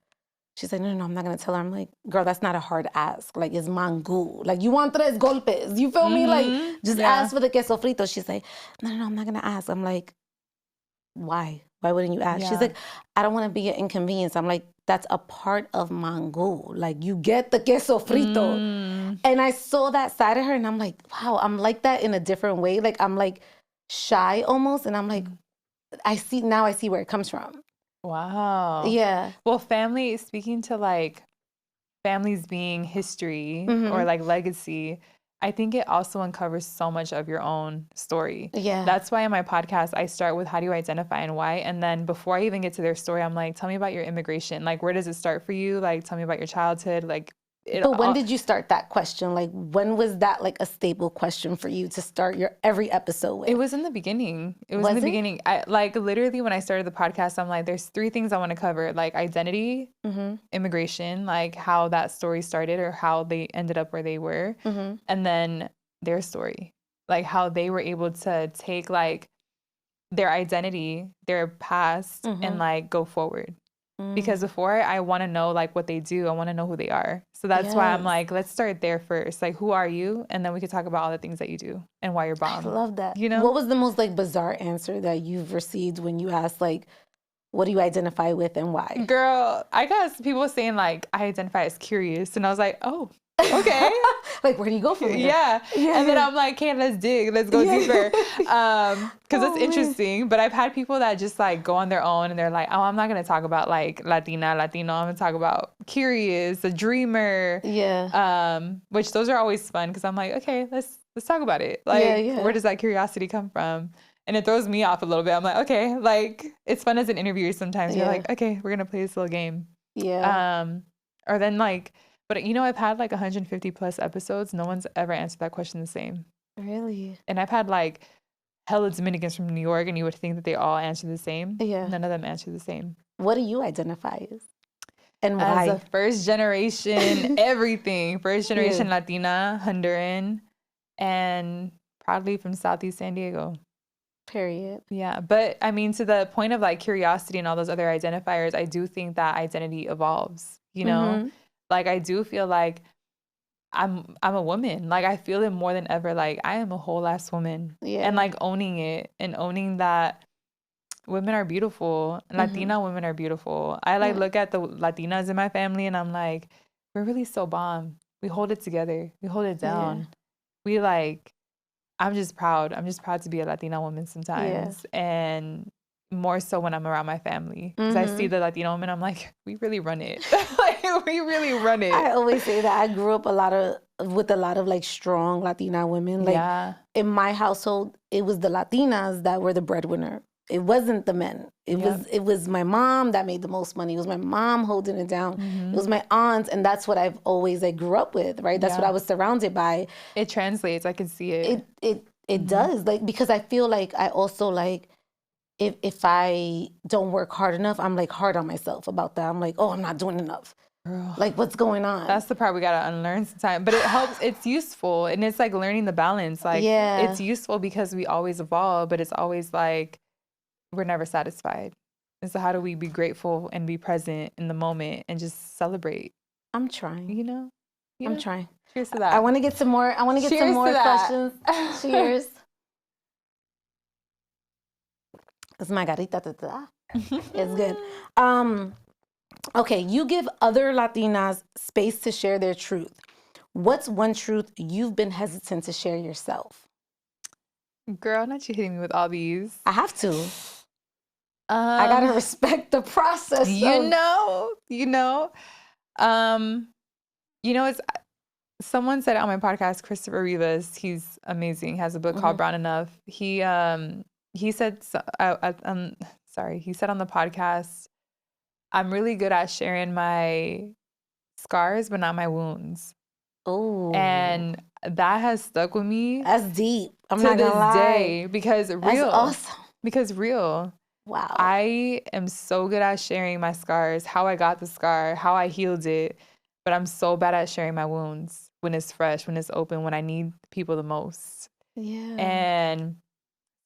Speaker 2: She's like, no, I'm not going to tell her. I'm like, girl, that's not a hard ask. Like, it's mango. Like, you want tres golpes. You feel me? Like, just ask for the queso frito. She's like, no, I'm not going to ask. I'm like, why? Why wouldn't you ask? She's like, I don't want to be an inconvenience. I'm like, that's a part of mango. Like, you get the queso frito. And I saw that side of her, and I'm like, wow, I'm like that in a different way. Like, I'm like shy almost. And I'm like, I see where it comes from.
Speaker 1: Wow.
Speaker 2: Yeah.
Speaker 1: Well, speaking to like families being history or like legacy, I think it also uncovers so much of your own story.
Speaker 2: Yeah.
Speaker 1: That's why in my podcast, I start with how do you identify and why? And then before I even get to their story, I'm like, tell me about your immigration. Like, where does it start for you? Like, tell me about your childhood. Like,
Speaker 2: but when did you start that question? Like, when was that like a stable question for you to start your every episode with?
Speaker 1: It was in the beginning. Beginning. I like literally when I started the podcast, I'm like, there's 3 things I want to cover, like identity, immigration, like how that story started or how they ended up where they were, and then their story, like how they were able to take like their identity, their past, and like go forward. Because before I want to know like what they do, I want to know who they are. So that's why I'm like, let's start there first. Like, who are you? And then we could talk about all the things that you do and why you're bomb.
Speaker 2: I love that.
Speaker 1: You know?
Speaker 2: What was the most like bizarre answer that you've received when you asked like, what do you identify with and why?
Speaker 1: Girl, I got people saying like, I identify as curious. And I was like, oh, okay.
Speaker 2: Like, where do you go from there?
Speaker 1: Yeah. And then I'm like, okay, let's dig. Let's go deeper. Because it's interesting. But I've had people that just like go on their own and they're like, oh, I'm not going to talk about like Latina, Latino. I'm going to talk about curious, a dreamer.
Speaker 2: Yeah.
Speaker 1: Which those are always fun because I'm like, okay, let's talk about it. Like, where does that curiosity come from? And it throws me off a little bit. I'm like, okay, like it's fun as an interviewer sometimes. You're like, okay, we're going to play this little game.
Speaker 2: Yeah.
Speaker 1: Or then like, but you know, I've had like 150 plus episodes. No one's ever answered that question the same.
Speaker 2: Really?
Speaker 1: And I've had like hella Dominicans from New York, and you would think that they all answer the same.
Speaker 2: Yeah.
Speaker 1: None of them answer the same.
Speaker 2: What do you identify as? And why?
Speaker 1: As a first generation, everything. First generation Latina, Honduran, and proudly from Southeast San Diego.
Speaker 2: Period.
Speaker 1: Yeah. But I mean, to the point of like curiosity and all those other identifiers, I do think that identity evolves, you know? Like, I do feel like I'm a woman. Like, I feel it more than ever. Like, I am a whole ass woman.
Speaker 2: Yeah.
Speaker 1: And like owning it and owning that women are beautiful. Latina women are beautiful. I like look at the Latinas in my family and I'm like, we're really so bomb. We hold it together. We hold it down.
Speaker 2: Yeah.
Speaker 1: We like, I'm just proud. I'm just proud to be a Latina woman sometimes. And more so when I'm around my family. Because I see the Latino women, I'm like, we really run it. Like, we really run it.
Speaker 2: I always say that I grew up with a lot of like strong Latina women. Like in my household, it was the Latinas that were the breadwinner. It wasn't the men. It was my mom that made the most money. It was my mom holding it down. It was my aunts, and that's what I've always like grew up with, right? That's what I was surrounded by.
Speaker 1: It translates. I can see it.
Speaker 2: It does, like, because I feel like I also like if I don't work hard enough, I'm like hard on myself about that. I'm like, oh, I'm not doing enough. Girl, like, what's going on?
Speaker 1: That's the part we gotta unlearn sometimes. But it helps. It's useful, and it's like learning the balance. Like, it's useful because we always evolve, but it's always like we're never satisfied. And so, how do we be grateful and be present in the moment and just celebrate?
Speaker 2: I'm trying.
Speaker 1: You know. You
Speaker 2: I'm
Speaker 1: know?
Speaker 2: trying.
Speaker 1: Cheers to that.
Speaker 2: I want to get some more. I want to get
Speaker 1: Cheers
Speaker 2: some
Speaker 1: to
Speaker 2: more
Speaker 1: that.
Speaker 2: questions. Cheers. It's margarita. It's good. Okay, you give other Latinas space to share their truth. What's one truth you've been hesitant to share yourself?
Speaker 1: Girl, not you hitting me with all these.
Speaker 2: I have to. I gotta respect the process.
Speaker 1: You know. It's someone said it on my podcast, Christopher Rivas. He's amazing. He has a book called Brown Enough. He said he said on the podcast, I'm really good at sharing my scars, but not my wounds.
Speaker 2: Oh,
Speaker 1: And that has stuck with me.
Speaker 2: That's deep. I'm
Speaker 1: to
Speaker 2: not gonna
Speaker 1: this
Speaker 2: lie.
Speaker 1: day because
Speaker 2: That's
Speaker 1: real.
Speaker 2: awesome.
Speaker 1: Because real.
Speaker 2: Wow.
Speaker 1: I am so good at sharing my scars, how I got the scar, how I healed it, but I'm so bad at sharing my wounds when it's fresh, when it's open, when I need people the most.
Speaker 2: Yeah.
Speaker 1: And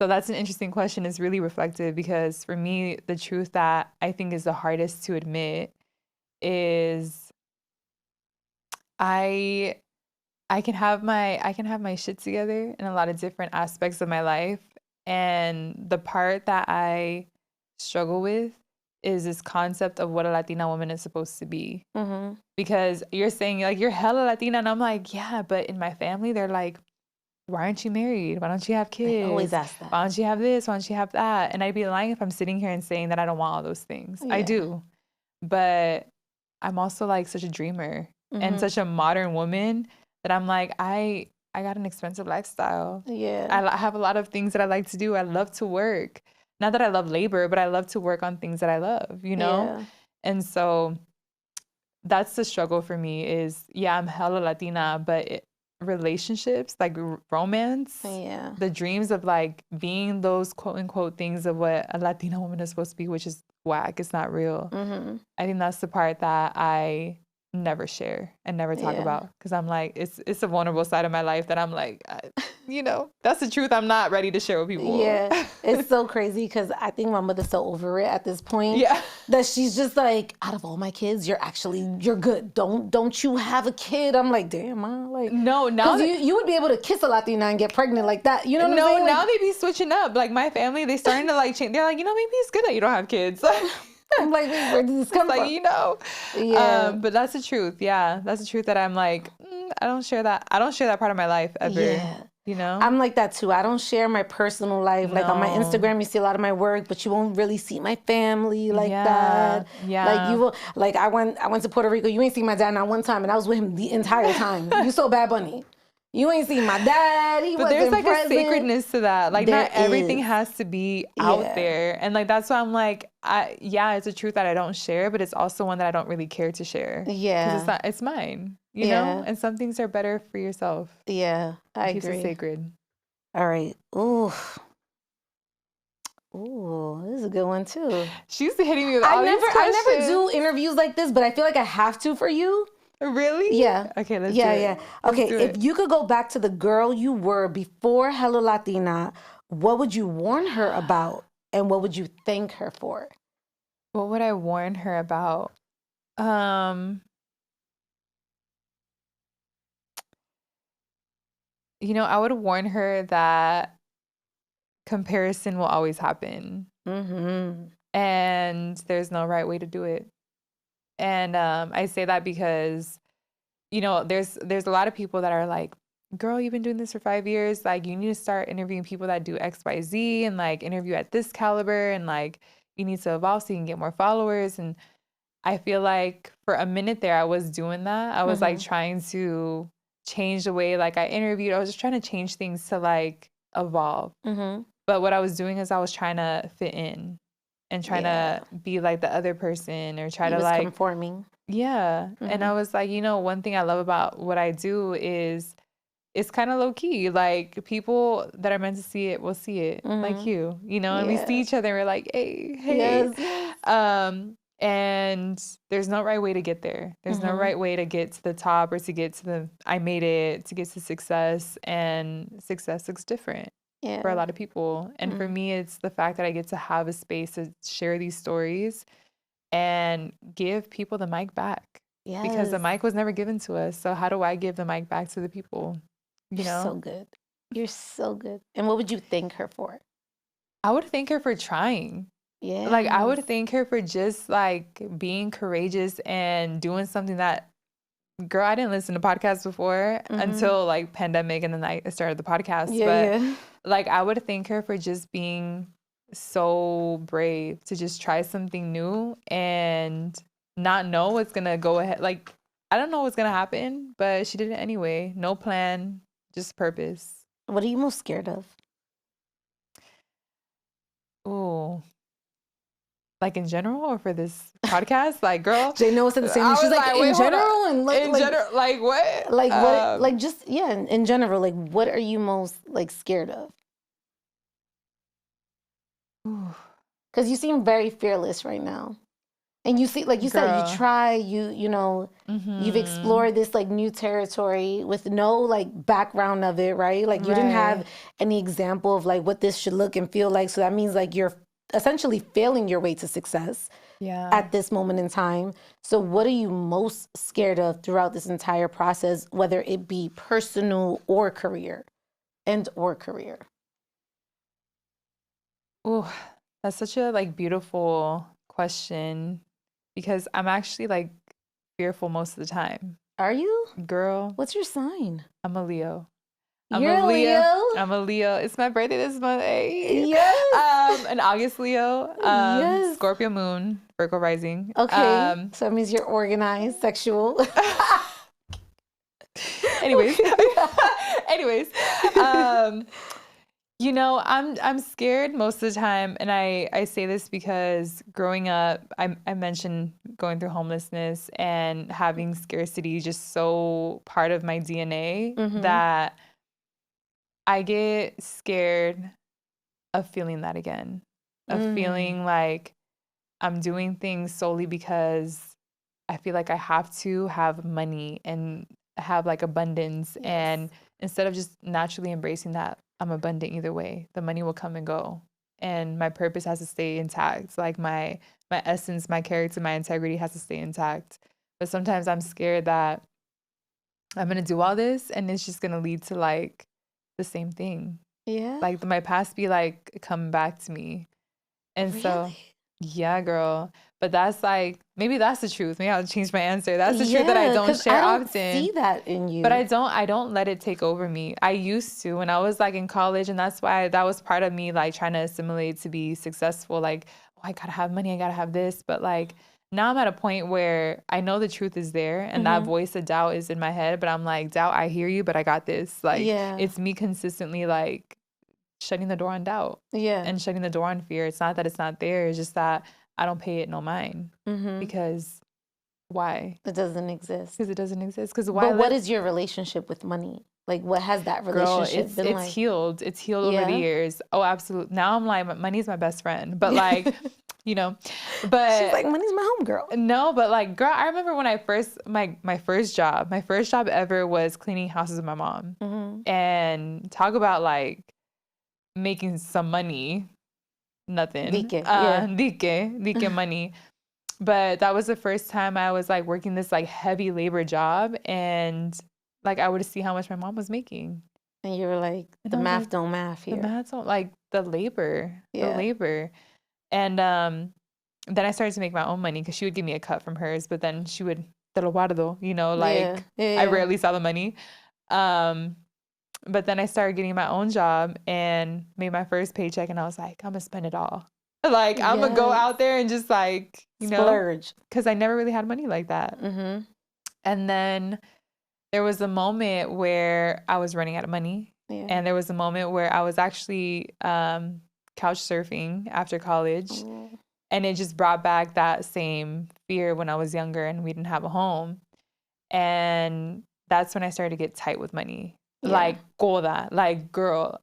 Speaker 1: so that's an interesting question. It's really reflective because for me, the truth that I think is the hardest to admit is I can have my shit together in a lot of different aspects of my life. And the part that I struggle with is this concept of what a Latina woman is supposed to be.
Speaker 2: Mm-hmm.
Speaker 1: Because you're saying, like, you're hella Latina. And I'm like, yeah, but in my family, they're like, why aren't you married? Why don't you have kids?
Speaker 2: I always ask that.
Speaker 1: Why don't you have this? Why don't you have that? And I'd be lying if I'm sitting here and saying that I don't want all those things. I do. But I'm also like such a dreamer and such a modern woman that I'm like, I got an expensive lifestyle.
Speaker 2: Yeah.
Speaker 1: I have a lot of things that I like to do. I love to work. Not that I love labor, but I love to work on things that I love,
Speaker 2: Yeah.
Speaker 1: And so that's the struggle for me is, yeah, I'm hella Latina, but relationships, like romance, the dreams of like being those quote unquote things of what a Latina woman is supposed to be, which is whack. It's not real. I think that's the part that I never share and never talk about because I'm like, it's a vulnerable side of my life that I'm like, that's the truth I'm not ready to share with people.
Speaker 2: Yeah, it's so crazy because I think my mother's so over it at this point that she's just like, out of all my kids, you're good. Don't you have a kid? I'm like, damn, Mom. Like,
Speaker 1: no, now
Speaker 2: you would be able to kiss a Latina and get pregnant like that. You know what I'm saying?
Speaker 1: Now they be switching up. Like my family, they starting to like change. They're like, maybe it's good that you don't have kids.
Speaker 2: I'm like, wait, where did this come from?
Speaker 1: Yeah. But that's the truth. Yeah, that's the truth that I'm like, I don't share that. I don't share that part of my life ever.
Speaker 2: Yeah.
Speaker 1: I'm
Speaker 2: like that too. I don't share my personal life. Like on my Instagram, you see a lot of my work, but you won't really see my family like that.
Speaker 1: Yeah.
Speaker 2: Like you will. Like I went to Puerto Rico. You ain't seen my dad not one time, and I was with him the entire time. You so Bad Bunny. You ain't seen my dad.
Speaker 1: But there's like
Speaker 2: present.
Speaker 1: A sacredness to that. Like
Speaker 2: there
Speaker 1: not everything has to be out there. And like that's why I'm like, it's a truth that I don't share, but it's also one that I don't really care to share.
Speaker 2: Yeah.
Speaker 1: Because it's mine, you know? And some things are better for yourself.
Speaker 2: Yeah, I agree.
Speaker 1: Keeps it sacred.
Speaker 2: All right. Ooh, this is a good one too.
Speaker 1: She's hitting me with all these questions.
Speaker 2: I never do interviews like this, but I feel like I have to for you.
Speaker 1: Really?
Speaker 2: Yeah.
Speaker 1: Okay, let's do it.
Speaker 2: Yeah. Okay, if you could go back to the girl you were before Hello Latina, what would you warn her about and what would you thank her for?
Speaker 1: What would I warn her about? I would warn her that comparison will always happen. And there's no right way to do it. And I say that because, there's a lot of people that are like, girl, you've been doing this for 5 years. Like, you need to start interviewing people that do X, Y, Z and like interview at this caliber. And like, you need to evolve so you can get more followers. And I feel like for a minute there, I was doing that. I was like trying to change the way like I interviewed. I was just trying to change things to like evolve. But what I was doing is I was trying to fit in. And trying to be like the other person or try to like
Speaker 2: conforming.
Speaker 1: Yeah. And I was like, one thing I love about what I do is it's kind of low key. Like people that are meant to see it will see it, like you, and we see each other and we're like, hey.
Speaker 2: Yes.
Speaker 1: And there's no right way to get there. There's no right way to get to the top or to get to I made it, to get to success. And success looks different. For a lot of people. And for me, it's the fact that I get to have a space to share these stories and give people the mic back. Because the
Speaker 2: Yes.
Speaker 1: mic was never given to us. So how do I give the mic back to the people? You
Speaker 2: You're
Speaker 1: know?
Speaker 2: so good. You're so good. And what would you thank her for?
Speaker 1: I would thank her for trying.
Speaker 2: Yeah.
Speaker 1: Like, I would thank her for just like being courageous and doing something that, girl, I didn't listen to podcasts before until like pandemic, and then I started the podcast.
Speaker 2: Yeah,
Speaker 1: But like, I would thank her for just being so brave to just try something new and not know what's gonna go ahead. Like, I don't know what's gonna happen, but she did it anyway. No plan, just purpose.
Speaker 2: What are you most scared of?
Speaker 1: Ooh. Like in general or for this podcast? Like, girl,
Speaker 2: Jay Noah said the same
Speaker 1: I
Speaker 2: thing. She's
Speaker 1: was
Speaker 2: like,
Speaker 1: wait,
Speaker 2: in
Speaker 1: hold on.
Speaker 2: general, and
Speaker 1: In general, like what?
Speaker 2: like what, like just yeah, in general, like what are you most like scared of? Because you seem very fearless right now, and you see, like you said,
Speaker 1: Girl.
Speaker 2: you try, you know, you've explored this like new territory with no like background of it, right? Like you didn't have
Speaker 1: Right.
Speaker 2: any example of like what this should look and feel like. So that means like you're essentially failing your way to success
Speaker 1: Yeah.
Speaker 2: at this moment in time. So what are you most scared of throughout this entire process, whether it be personal or career?
Speaker 1: Oh, that's such a like beautiful question because I'm actually like fearful most of the time.
Speaker 2: Are you?
Speaker 1: Girl,
Speaker 2: What's your sign?
Speaker 1: I'm a Leo.
Speaker 2: You're a Leo?
Speaker 1: I'm a Leo. It's my birthday this month. Hey.
Speaker 2: Yes.
Speaker 1: An August Leo.
Speaker 2: Yes.
Speaker 1: Scorpio moon, Virgo rising.
Speaker 2: Okay. So that means you're organized, sexual.
Speaker 1: Anyways. Anyways. You know, I'm scared most of the time, and I say this because growing up, I mentioned going through homelessness and having scarcity just so part of my DNA that I get scared of feeling that again, of feeling like I'm doing things solely because I feel like I have to have money and have like abundance. And instead of just naturally embracing that I'm abundant either way, the money will come and go. And my purpose has to stay intact. Like my essence, my character, my integrity has to stay intact. But sometimes I'm scared that I'm gonna do all this and it's just gonna lead to like the same thing.
Speaker 2: Yeah.
Speaker 1: Like my past be like coming back to me. And so
Speaker 2: Really?
Speaker 1: yeah, girl. But that's like, maybe that's the truth. Maybe I'll change my answer. That's the truth that I don't
Speaker 2: 'cause
Speaker 1: share
Speaker 2: I don't
Speaker 1: often.
Speaker 2: see that in you.
Speaker 1: But I don't let it take over me. I used to when I was like in college, and that's why that was part of me like trying to assimilate to be successful. Like, oh, I gotta have money, I gotta have this. But like now I'm at a point where I know the truth is there and that voice of doubt is in my head, but I'm like, doubt, I hear you, but I got this. Like it's me consistently like shutting the door on doubt and shutting the door on fear. It's not that it's not there, it's just that I don't pay it no mind. Because why?
Speaker 2: It doesn't exist.
Speaker 1: Because it doesn't exist. Because why?
Speaker 2: But what is your relationship with money? Like, what has that relationship been like?
Speaker 1: It's healed. It's healed over the years. Oh, absolutely. Now I'm like, money's my best friend. But like, you know, but
Speaker 2: she's like, money's my homegirl.
Speaker 1: No, but like, girl, I remember when I first my first job ever was cleaning houses with my mom, and talk about like making some money. Nothing. Dique money. But that was the first time I was like working this like heavy labor job, and like I would see how much my mom was making.
Speaker 2: And you were like, the math don't math here.
Speaker 1: The math don't, like the labor. And then I started to make my own money because she would give me a cut from hers, but then she would te lo guardo, you know, like I rarely saw the money. But then I started getting my own job and made my first paycheck, and I was like, I'm gonna spend it all. Like I'm gonna go out there and just like, you
Speaker 2: splurge.
Speaker 1: know, because I never really had money like that. And then there was a moment where I was running out of money, and there was a moment where I was actually couch surfing after college, and it just brought back that same fear when I was younger and we didn't have a home, and that's when I started to get tight with money. Like, coda, like, girl,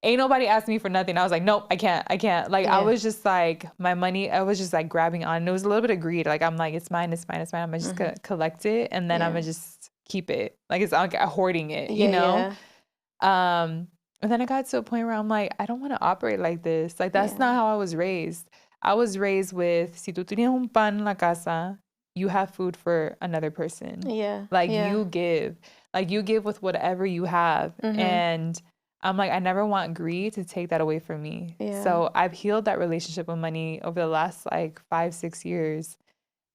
Speaker 1: ain't nobody asked me for nothing. I was like, nope, I can't. Like, I was just like, my money, I was just like grabbing on. And it was a little bit of greed. Like, I'm like, it's mine. I'm just gonna collect it, and then I'm gonna just keep it. Like, it's like hoarding it, you know? And then I got to a point where I'm like, I don't want to operate like this. Like, that's not how I was raised. I was raised with, si tú tenías un pan en la casa, you have food for another person.
Speaker 2: Yeah.
Speaker 1: Like
Speaker 2: yeah.
Speaker 1: you give with whatever you have. And I'm like, I never want greed to take that away from me.
Speaker 2: Yeah.
Speaker 1: So I've healed that relationship with money over the last like 5-6 years.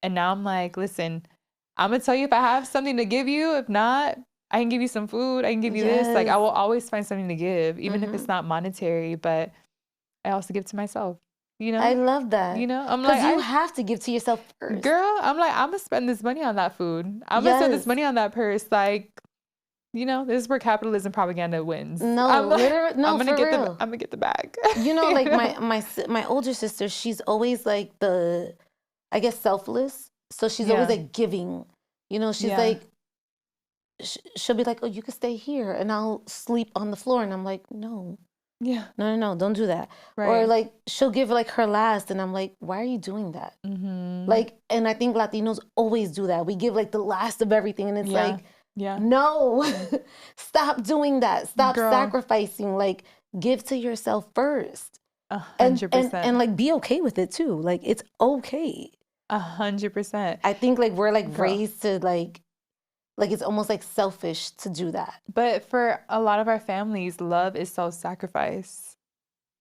Speaker 1: And now I'm like, listen, I'm going to tell you if I have something to give you. If not, I can give you some food. I can give you this. Like I will always find something to give, even if it's not monetary, but I also give to myself. You know?
Speaker 2: I love that.
Speaker 1: You know? I'm like,
Speaker 2: because you have to give to yourself first.
Speaker 1: Girl, I'm like, I'm going to spend this money on that food. I'm going to spend this money on that purse. Like, you know, this is where capitalism propaganda wins.
Speaker 2: No,
Speaker 1: I'm like,
Speaker 2: no,
Speaker 1: I'm gonna get the bag.
Speaker 2: You know, like my older sister, she's always like I guess selfless. So she's always like giving. You know, she's like, she'll be like, oh, you could stay here and I'll sleep on the floor. And I'm like, no.
Speaker 1: Yeah.
Speaker 2: No, don't do that.
Speaker 1: Right.
Speaker 2: Or like she'll give like her last and I'm like, why are you doing that? Like, and I think Latinos always do that. We give like the last of everything and it's like, no, stop doing that. Stop sacrificing. Like, give to yourself first.
Speaker 1: 100%.
Speaker 2: And like be okay with it too. Like it's okay.
Speaker 1: 100%.
Speaker 2: I think like we're like raised to like it's almost like selfish to do that.
Speaker 1: But for a lot of our families, love is self-sacrifice.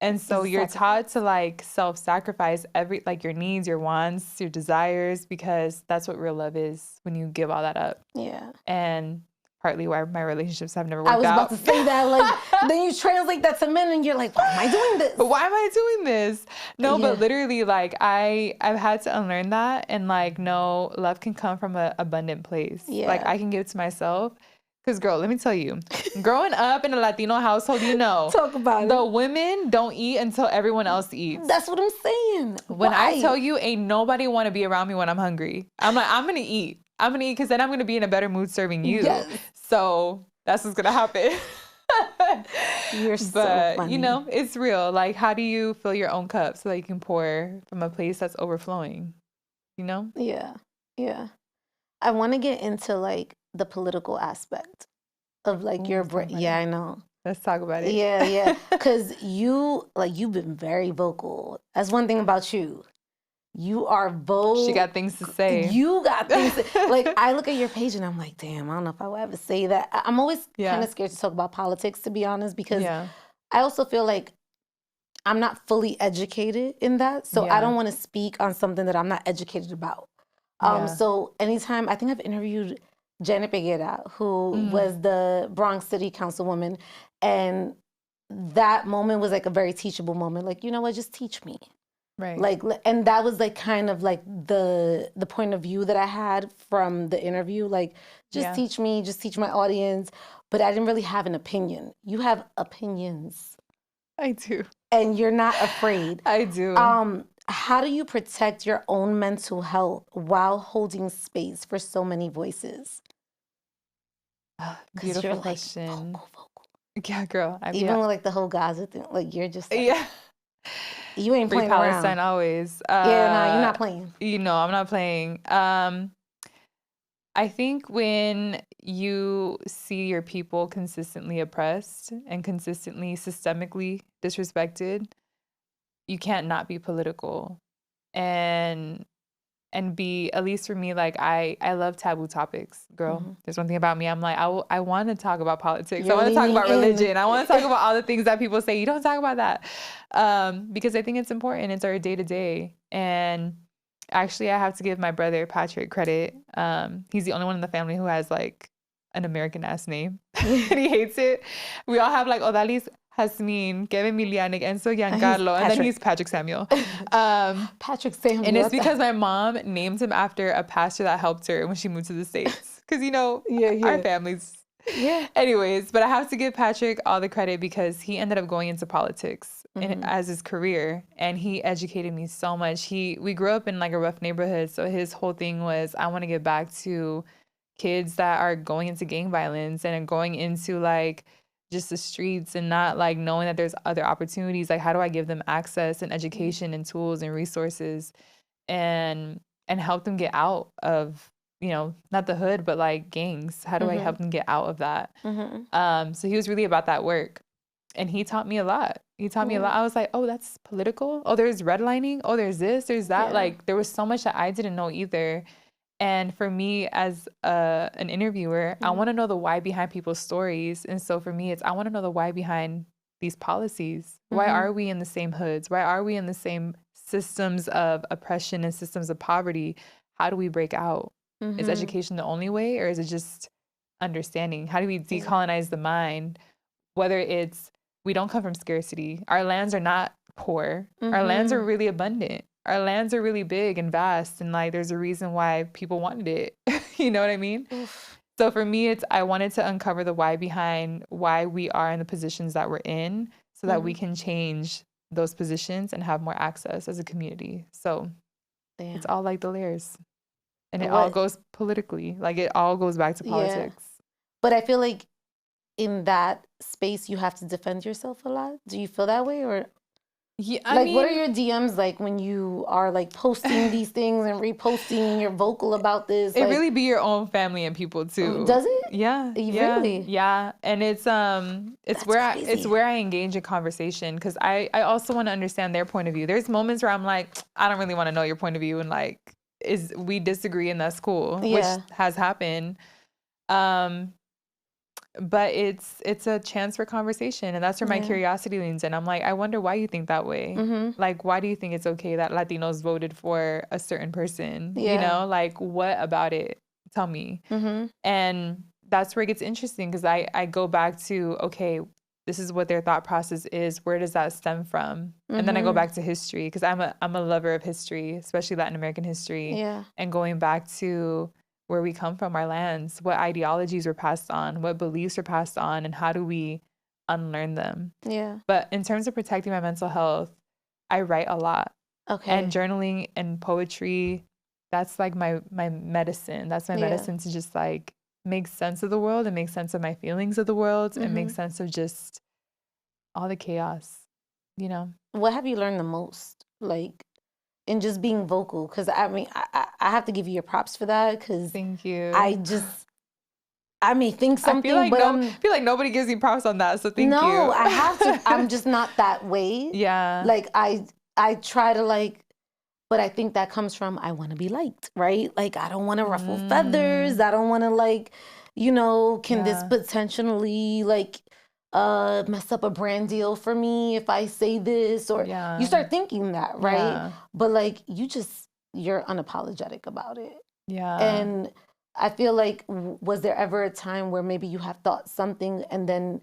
Speaker 1: And so you're taught to like self-sacrifice like your needs, your wants, your desires, because that's what real love is when you give all that up.
Speaker 2: Yeah.
Speaker 1: And partly why my relationships have never worked out.
Speaker 2: I was about to say that, like, then you translate that to men and you're like, why am I doing this?
Speaker 1: But why am I doing this? No, but literally, like, I've had to unlearn that. And like, no, love can come from an abundant place.
Speaker 2: Yeah.
Speaker 1: Like, I can give it to myself. Because, girl, let me tell you, growing up in a Latino household, you know,
Speaker 2: talk about
Speaker 1: the women don't eat until everyone else eats.
Speaker 2: That's what I'm saying.
Speaker 1: When I tell you, ain't nobody want to be around me when I'm hungry. I'm like, I'm going to eat. I'm going to eat because then I'm going to be in a better mood serving you.
Speaker 2: Yes.
Speaker 1: So that's what's going to happen.
Speaker 2: You're so funny.
Speaker 1: You know, it's real. Like, how do you fill your own cup so that you can pour from a place that's overflowing? You know?
Speaker 2: Yeah. Yeah. I want to get into like the political aspect of like your brain. Yeah, I know.
Speaker 1: Let's talk about it.
Speaker 2: Yeah. Because you've been very vocal. That's one thing about you. You are vocal.
Speaker 1: She got things to say.
Speaker 2: You got things to, like, I look at your page and I'm like, damn, I don't know if I will ever say that. I'm always kind of scared to talk about politics, to be honest, because I also feel like I'm not fully educated in that. So I don't want to speak on something that I'm not educated about. So anytime, I think I've interviewed Janet Peguera, who was the Bronx City Councilwoman, and that moment was like a very teachable moment. Like, you know what, just teach me.
Speaker 1: Right.
Speaker 2: Like, and that was like kind of like the point of view that I had from the interview. Like, just teach me, just teach my audience. But I didn't really have an opinion. You have opinions.
Speaker 1: I do.
Speaker 2: And you're not afraid.
Speaker 1: I do.
Speaker 2: How do you protect your own mental health while holding space for so many voices?
Speaker 1: Beautiful question. Vocal. Yeah, girl.
Speaker 2: Even with like the whole Gaza thing, like you're just like, you ain't
Speaker 1: Free
Speaker 2: playing
Speaker 1: Palestine
Speaker 2: around.
Speaker 1: Always.
Speaker 2: You're not playing.
Speaker 1: You know, I'm not playing. I think when you see your people consistently oppressed and consistently systemically disrespected, you can't not be political and be, at least for me, like I love taboo topics, girl. There's one thing about me. I'm like, I want to talk about politics. I want to talk about religion. I want to talk about all the things that people say. You don't talk about that. Because I think it's important. It's our day to day. And actually, I have to give my brother Patrick credit. He's the only one in the family who has like an American ass name. And he hates it. We all have like Odalys Jasmine, Kevin Milianic, Enzo Giancarlo, and then he's Patrick Samuel.
Speaker 2: Patrick Samuel.
Speaker 1: And it's because my mom named him after a pastor that helped her when she moved to the States. Because, you know, our families. Yeah. Anyways, but I have to give Patrick all the credit because he ended up going into politics as his career, and he educated me so much. We grew up in like a rough neighborhood, so his whole thing was, I want to get back to kids that are going into gang violence and going into like just the streets and not like knowing that there's other opportunities. Like, how do I give them access and education and tools and resources and help them get out of, you know, not the hood, but like gangs. How do I help them get out of that? So he was really about that work, and he taught me a lot. I was like, oh, that's political. Oh, there's redlining. Oh, there's this, there's that. Like, there was so much that I didn't know either. And for me, as an interviewer, I want to know the why behind people's stories. And so for me, I want to know the why behind these policies. Why are we in the same hoods? Why are we in the same systems of oppression and systems of poverty? How do we break out? Is education the only way, or is it just understanding? How do we decolonize the mind? Whether it's, we don't come from scarcity. Our lands are not poor. Our lands are really abundant. Our lands are really big and vast, and like there's a reason why people wanted it. You know what I mean? So for me, I wanted to uncover the why behind why we are in the positions that we're in, so that we can change those positions and have more access as a community. So it's all like the layers, and it all goes politically. Like it all goes back to politics.
Speaker 2: But I feel like in that space, you have to defend yourself a lot. Do you feel that way, or?
Speaker 1: Yeah,
Speaker 2: I mean, what are your DMs like when you are like posting these things and reposting and you're vocal about this?
Speaker 1: It really be your own family and people too.
Speaker 2: Does it?
Speaker 1: Yeah.
Speaker 2: Really?
Speaker 1: Yeah. And it's where I engage in conversation, because I also want to understand their point of view. There's moments where I'm like, I don't really want to know your point of view, and like we disagree, and that's cool, which has happened. But it's a chance for conversation, and that's where my curiosity leans in. I'm like, I wonder why you think that way. Like, why do you think it's okay that Latinos voted for a certain person? You know, like, what about it? Tell me. And that's where it gets interesting, because I go back to, okay, this is what their thought process is. Where does that stem from? And then I go back to history, because I'm a lover of history, especially Latin American history. And going back to where we come from, our lands, what ideologies were passed on, what beliefs were passed on, and how do we unlearn them? But in terms of protecting my mental health, I write a lot. And journaling and poetry, that's like my medicine. That's my medicine to just like make sense of the world and make sense of my feelings of the world and make sense of just all the chaos, you know?
Speaker 2: What have you learned the most? Like, in just being vocal, because I mean, I have to give you your props for that, because
Speaker 1: thank you.
Speaker 2: I may think something,
Speaker 1: I feel like nobody gives me props on that, so thank you.
Speaker 2: No, I have to. I'm just not that way.
Speaker 1: Yeah.
Speaker 2: Like I try to like, but I think that comes from, I want to be liked, right? Like I don't want to ruffle feathers. I don't want to like, you know, can this potentially like mess up a brand deal for me if I say this, or you start thinking that, right? But like you're unapologetic about it. And I feel like, was there ever a time where maybe you have thought something, and then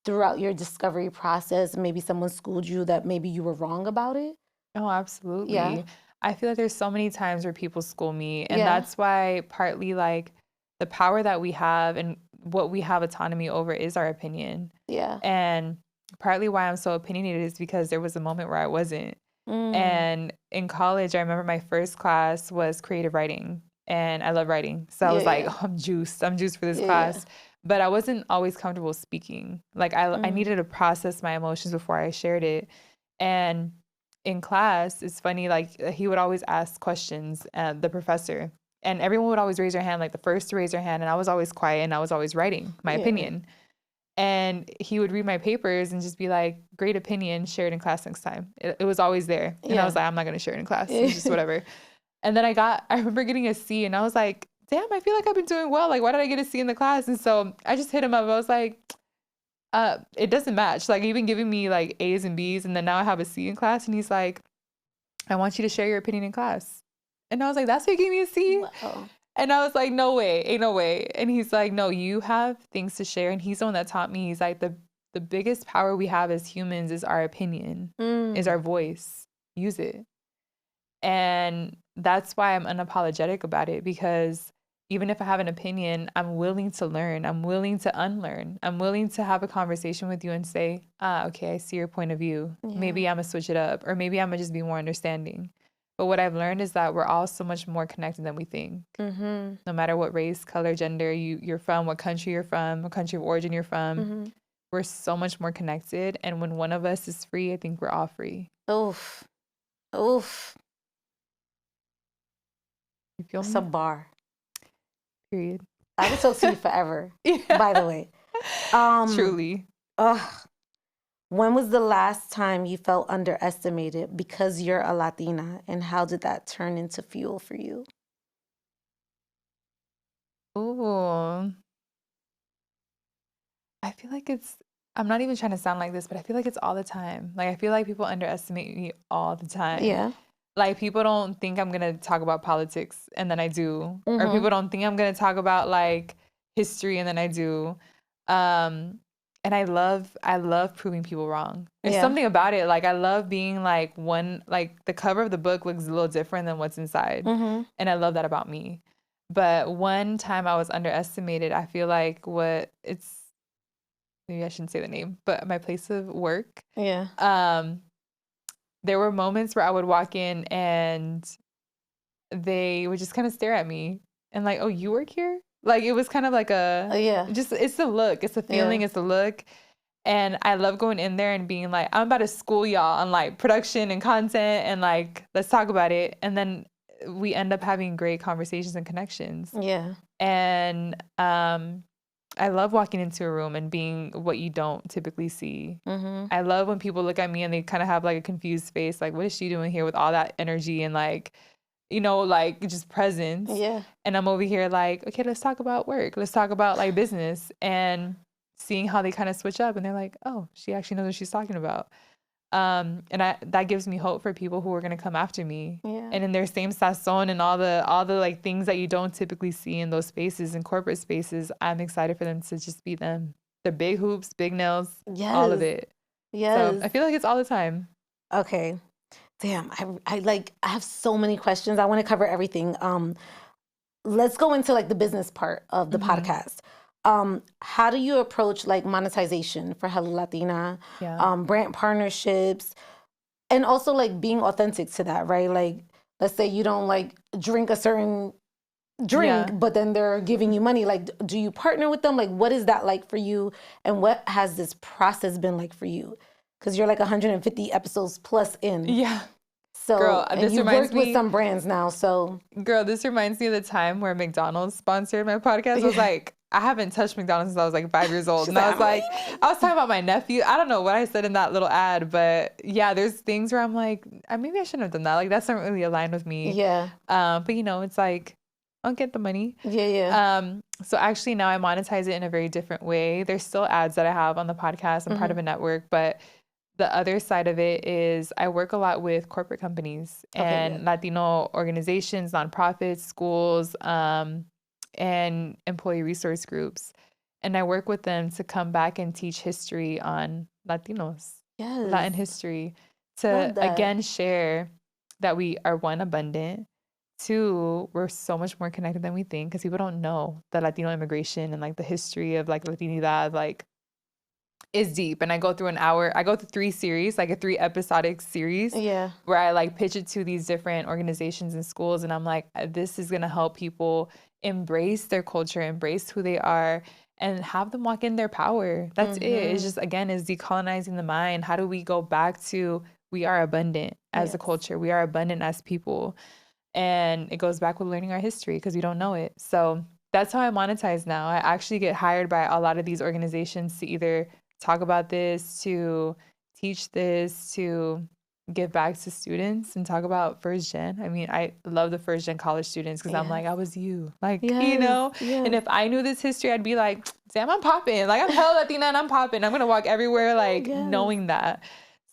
Speaker 2: throughout your discovery process, maybe someone schooled you that maybe you were wrong about it?
Speaker 1: Oh, absolutely. I feel like there's so many times where people school me, and that's why partly like the power that we have and what we have autonomy over is our opinion. And partly why I'm so opinionated is because there was a moment where I wasn't. And in college, I remember my first class was creative writing, and I love writing. So I was like, oh, I'm juiced for this class. But I wasn't always comfortable speaking. Like I needed to process my emotions before I shared it. And in class, it's funny, like he would always ask questions, the professor, and everyone would always raise their hand, like the first to raise their hand. And I was always quiet, and I was always writing my opinion. And he would read my papers and just be like, great opinion, share it in class next time. It was always there. And I was like, I'm not going to share it in class. It's just whatever. And then I remember getting a C, and I was like, damn, I feel like I've been doing well. Like, why did I get a C in the class? And so I just hit him up. I was like, it doesn't match. Like, you've been giving me like A's and B's, and then now I have a C in class. And he's like, I want you to share your opinion in class. And I was like, that's why you gave me a C?
Speaker 2: Wow.
Speaker 1: And I was like, no way, ain't no way. And he's like, no, you have things to share. And he's the one that taught me. He's like, the biggest power we have as humans is our opinion, is our voice. Use it. And that's why I'm unapologetic about it, because even if I have an opinion, I'm willing to learn. I'm willing to unlearn. I'm willing to have a conversation with you and say, okay, I see your point of view. Maybe I'm going to switch it up, or maybe I'm going to just be more understanding. But what I've learned is that we're all so much more connected than we think. No matter what race, color, gender you're from, what country you're from, what country of origin you're from, we're so much more connected. And when one of us is free, I think we're all free.
Speaker 2: Oof.
Speaker 1: You feel me?
Speaker 2: It's a bar.
Speaker 1: Period.
Speaker 2: I could talk to you forever, by the way.
Speaker 1: Truly.
Speaker 2: When was the last time you felt underestimated because you're a Latina, and how did that turn into fuel for you?
Speaker 1: Ooh. I feel like I'm not even trying to sound like this, but I feel like it's all the time. Like, I feel like people underestimate me all the time.
Speaker 2: Yeah.
Speaker 1: Like, people don't think I'm going to talk about politics, and then I do. Or
Speaker 2: Mm-hmm.
Speaker 1: people don't think I'm going to talk about, like, history, and then I do. And I love proving people wrong. There's
Speaker 2: Yeah.
Speaker 1: something about it. Like, I love being, like, the cover of the book looks a little different than what's inside.
Speaker 2: Mm-hmm.
Speaker 1: And I love that about me. But one time I was underestimated, I feel like maybe I shouldn't say the name, but my place of work,
Speaker 2: Yeah.
Speaker 1: there were moments where I would walk in and they would just kind of stare at me and like, oh, you work here? Like, it was kind of like
Speaker 2: Yeah.
Speaker 1: it's the look, it's the feeling,
Speaker 2: Yeah.
Speaker 1: it's the look. And I love going in there and being like, I'm about to school y'all on like production and content and like, let's talk about it. And then we end up having great conversations and connections.
Speaker 2: Yeah.
Speaker 1: And I love walking into a room and being what you don't typically see.
Speaker 2: Mm-hmm.
Speaker 1: I love when people look at me and they kind of have like a confused face, like, what is she doing here with all that energy and like, like just presence.
Speaker 2: Yeah.
Speaker 1: And I'm over here like, okay, let's talk about work. Let's talk about like business, and seeing how they kind of switch up and they're like, oh, she actually knows what she's talking about. And that gives me hope for people who are going to come after me.
Speaker 2: Yeah.
Speaker 1: And in their same sazon and all the like things that you don't typically see in those spaces, in corporate spaces, I'm excited for them to just be them. The big hoops, big nails, all of it.
Speaker 2: Yes.
Speaker 1: So I feel like it's all the time.
Speaker 2: Okay. Damn, I have so many questions. I want to cover everything. Let's go into like the business part of the podcast. How do you approach like monetization for Hello Latina?
Speaker 1: Yeah.
Speaker 2: Brand partnerships, and also like being authentic to that, right? Like, let's say you don't like drink a certain drink,
Speaker 1: Yeah.
Speaker 2: but then they're giving you money. Like, do you partner with them? Like, what is that like for you? And what has this process been like for you? Because you're like 150 episodes plus in.
Speaker 1: Yeah.
Speaker 2: So,
Speaker 1: Girl,
Speaker 2: and
Speaker 1: this
Speaker 2: you've
Speaker 1: reminds
Speaker 2: worked with
Speaker 1: me-
Speaker 2: some brands now, so.
Speaker 1: Girl, this reminds me of the time where McDonald's sponsored my podcast. I was like, I haven't touched McDonald's since I was like 5 years old.
Speaker 2: She's
Speaker 1: And I
Speaker 2: like,
Speaker 1: was like, I was talking about my nephew. I don't know what I said in that little ad, but yeah, there's things where I'm like, maybe I shouldn't have done that. Like, that's not really aligned with me.
Speaker 2: Yeah.
Speaker 1: But it's like, I'll get the money.
Speaker 2: Yeah.
Speaker 1: So actually now I monetize it in a very different way. There's still ads that I have on the podcast. I'm part of a network, but the other side of it is I work a lot with corporate companies and Latino organizations, nonprofits, schools, and employee resource groups. And I work with them to come back and teach history on Latinos, Latin history, to again share that we are, one, abundant. Two, we're so much more connected than we think, because people don't know that Latino immigration and like the history of like Latinidad like is deep. And I go through 3 series, like a 3 episodic series, where I like pitch it to these different organizations and schools, and I'm like, this is gonna help people embrace their culture, embrace who they are, and have them walk in their power. That's it. It's just, again, is decolonizing the mind. How do we go back to, we are abundant as a culture, we are abundant as people. And it goes back with learning our history, because we don't know it. So that's how I monetize now. I actually get hired by a lot of these organizations to either talk about this, to teach this, to give back to students and talk about first gen. I mean, I love the first gen college students, because I'm like, I was you. Like, and if I knew this history, I'd be like, damn, I'm popping. Like, I'm hella Latina and I'm popping. I'm going to walk everywhere, like, knowing that.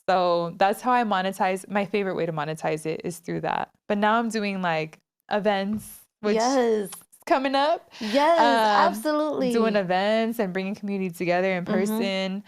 Speaker 1: So that's how I monetize. My favorite way to monetize it is through that. But now I'm doing like events, which is coming up.
Speaker 2: Absolutely.
Speaker 1: Doing events and bringing community together in person,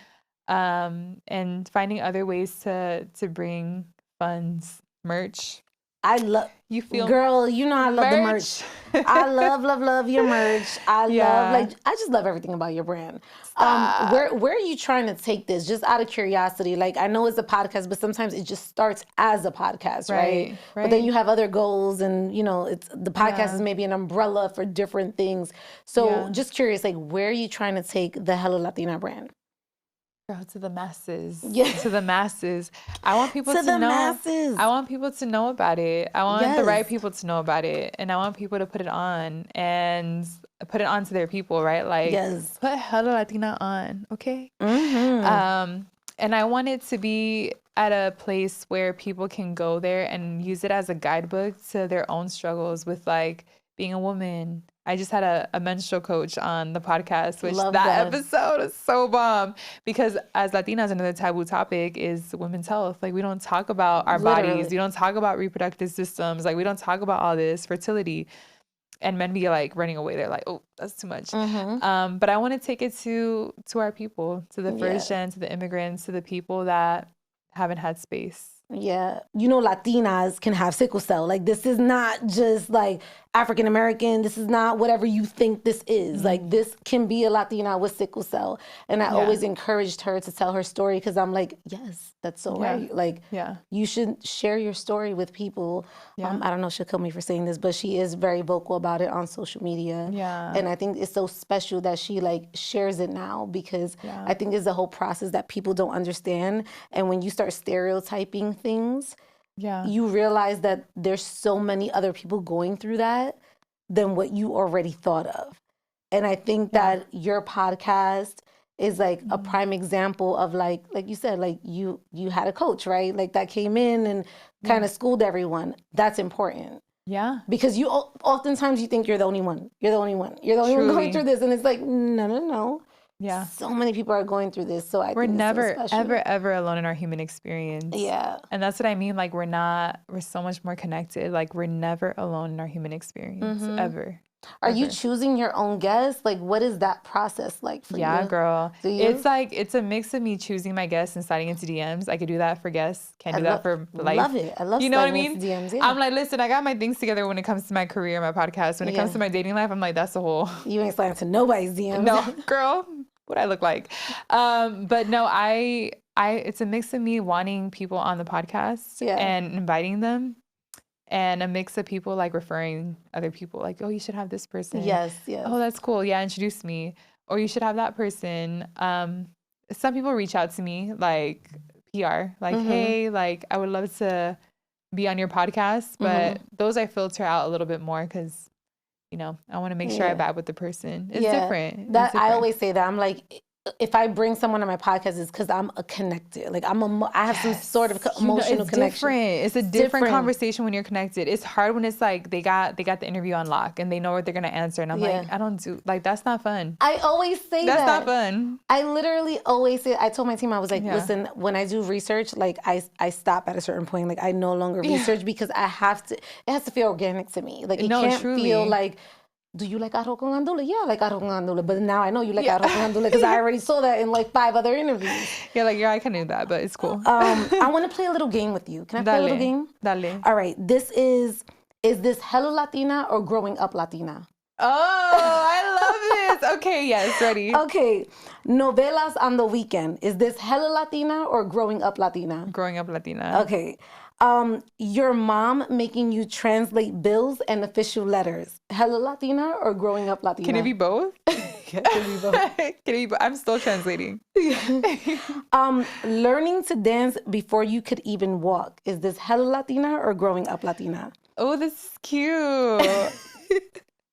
Speaker 1: and finding other ways to bring funds, merch.
Speaker 2: I love
Speaker 1: you feel
Speaker 2: girl, you know I love the merch. I love your merch. I just love everything about your brand. Where are you trying to take this? Just out of curiosity. Like, I know it's a podcast, but sometimes it just starts as a podcast, right? But then you have other goals, and it's the podcast is maybe an umbrella for different things. So just curious, like, where are you trying to take the Hello Latina brand?
Speaker 1: To the masses. To the masses. I want people to know. Masses. I want people to know about it. I want the right people to know about it. And I want people to put it on and put it on to their people, right? Like, put Hello Latina on, okay? And I want it to be at a place where people can go there and use it as a guidebook to their own struggles with, like, being a woman, I just had a menstrual coach on the podcast, which
Speaker 2: Love
Speaker 1: that
Speaker 2: that.
Speaker 1: episode is so bomb because as Latinas, another taboo topic is women's health. Like we don't talk about our
Speaker 2: Literally.
Speaker 1: bodies. We don't talk about reproductive systems. Like we don't talk about all this fertility. And men be like running away. They're like, oh, that's too much. But I want to take it to our people, to the first gen, to the immigrants, to the people that haven't had space.
Speaker 2: Yeah. You know, Latinas can have sickle cell. Like, this is not just like African American. This is not whatever you think this is. Like, this can be a Latina with sickle cell. And I always encouraged her to tell her story because I'm like, yes, that's so right. Like, you should share your story with people. I don't know, she'll kill me for saying this, but she is very vocal about it on social media. And I think it's so special that she like shares it now because I think it's a whole process that people don't understand. And when you start stereotyping things, you realize that there's so many other people going through that than what you already thought of. And I think that your podcast is like a prime example of like you said, like you had a coach, right? Like that came in and kind of schooled everyone. That's important.
Speaker 1: Yeah.
Speaker 2: Because you oftentimes you think you're the only one. You're the only one. You're the only one going through this. And it's like, no.
Speaker 1: Yeah.
Speaker 2: So many people are going through this. So
Speaker 1: we're
Speaker 2: think
Speaker 1: never,
Speaker 2: it's so special.
Speaker 1: ever alone in our human experience.
Speaker 2: Yeah.
Speaker 1: And that's what I mean. Like we're so much more connected. Like we're never alone in our human experience, ever.
Speaker 2: Are you choosing your own guests? Like, what is that process like for you?
Speaker 1: Yeah, girl.
Speaker 2: Do you?
Speaker 1: It's like, it's a mix of me choosing my guests and sliding into DMs. I could do that for guests. Can't do that for life.
Speaker 2: Love it. I love
Speaker 1: you know what I
Speaker 2: sliding
Speaker 1: mean?
Speaker 2: into DMs, yeah.
Speaker 1: I'm like, listen, I got my things together when it comes to my career, my podcast. When it comes to my dating life, I'm like, that's the whole.
Speaker 2: You ain't sliding to nobody's DMs.
Speaker 1: No, girl, what I look like. But no, it's a mix of me wanting people on the podcast and inviting them. And a mix of people like referring other people, like, oh, you should have this person.
Speaker 2: Yes.
Speaker 1: Oh, that's cool. Yeah, introduce me. Or you should have that person. Some people reach out to me, like PR, like, hey, like, I would love to be on your podcast. But those I filter out a little bit more because, you know, I want to make sure I vibe with the person. It's different. It's different.
Speaker 2: I always say that. I'm like, if I bring someone on my podcast, it's because I'm a connected. Like I have some sort of emotional
Speaker 1: it's
Speaker 2: connection.
Speaker 1: Different. It's a different conversation when you're connected. It's hard when it's like they got the interview on lock and they know what they're gonna answer, and I'm like, I don't do like that's not fun.
Speaker 2: I always say
Speaker 1: that's not fun.
Speaker 2: I literally always say. I told my team I was like, listen, when I do research, like I stop at a certain point. Like I no longer research because I have to. It has to feel organic to me. Like it can't feel like. Do you like arroz con andule? Yeah, I like arroz con andule. But now I know you like arroz con andule because I already saw that in like 5 other interviews.
Speaker 1: Yeah, like, I can do that, but it's cool.
Speaker 2: I want to play a little game with you. Can I play a little game?
Speaker 1: Dale.
Speaker 2: All right. This is this Hello Latina or Growing Up Latina?
Speaker 1: Oh, I love this. Okay, yes, ready.
Speaker 2: Okay. Novelas on the weekend. Is this Hello Latina or Growing Up Latina?
Speaker 1: Growing Up Latina.
Speaker 2: Okay. Your mom making you translate bills and official letters. Hello Latina or Growing Up Latina?
Speaker 1: Can it be both?
Speaker 2: Can it be both?
Speaker 1: Can it be both? I'm still translating.
Speaker 2: Learning to dance before you could even walk. Is this Hello Latina or Growing Up Latina?
Speaker 1: Oh, this is cute.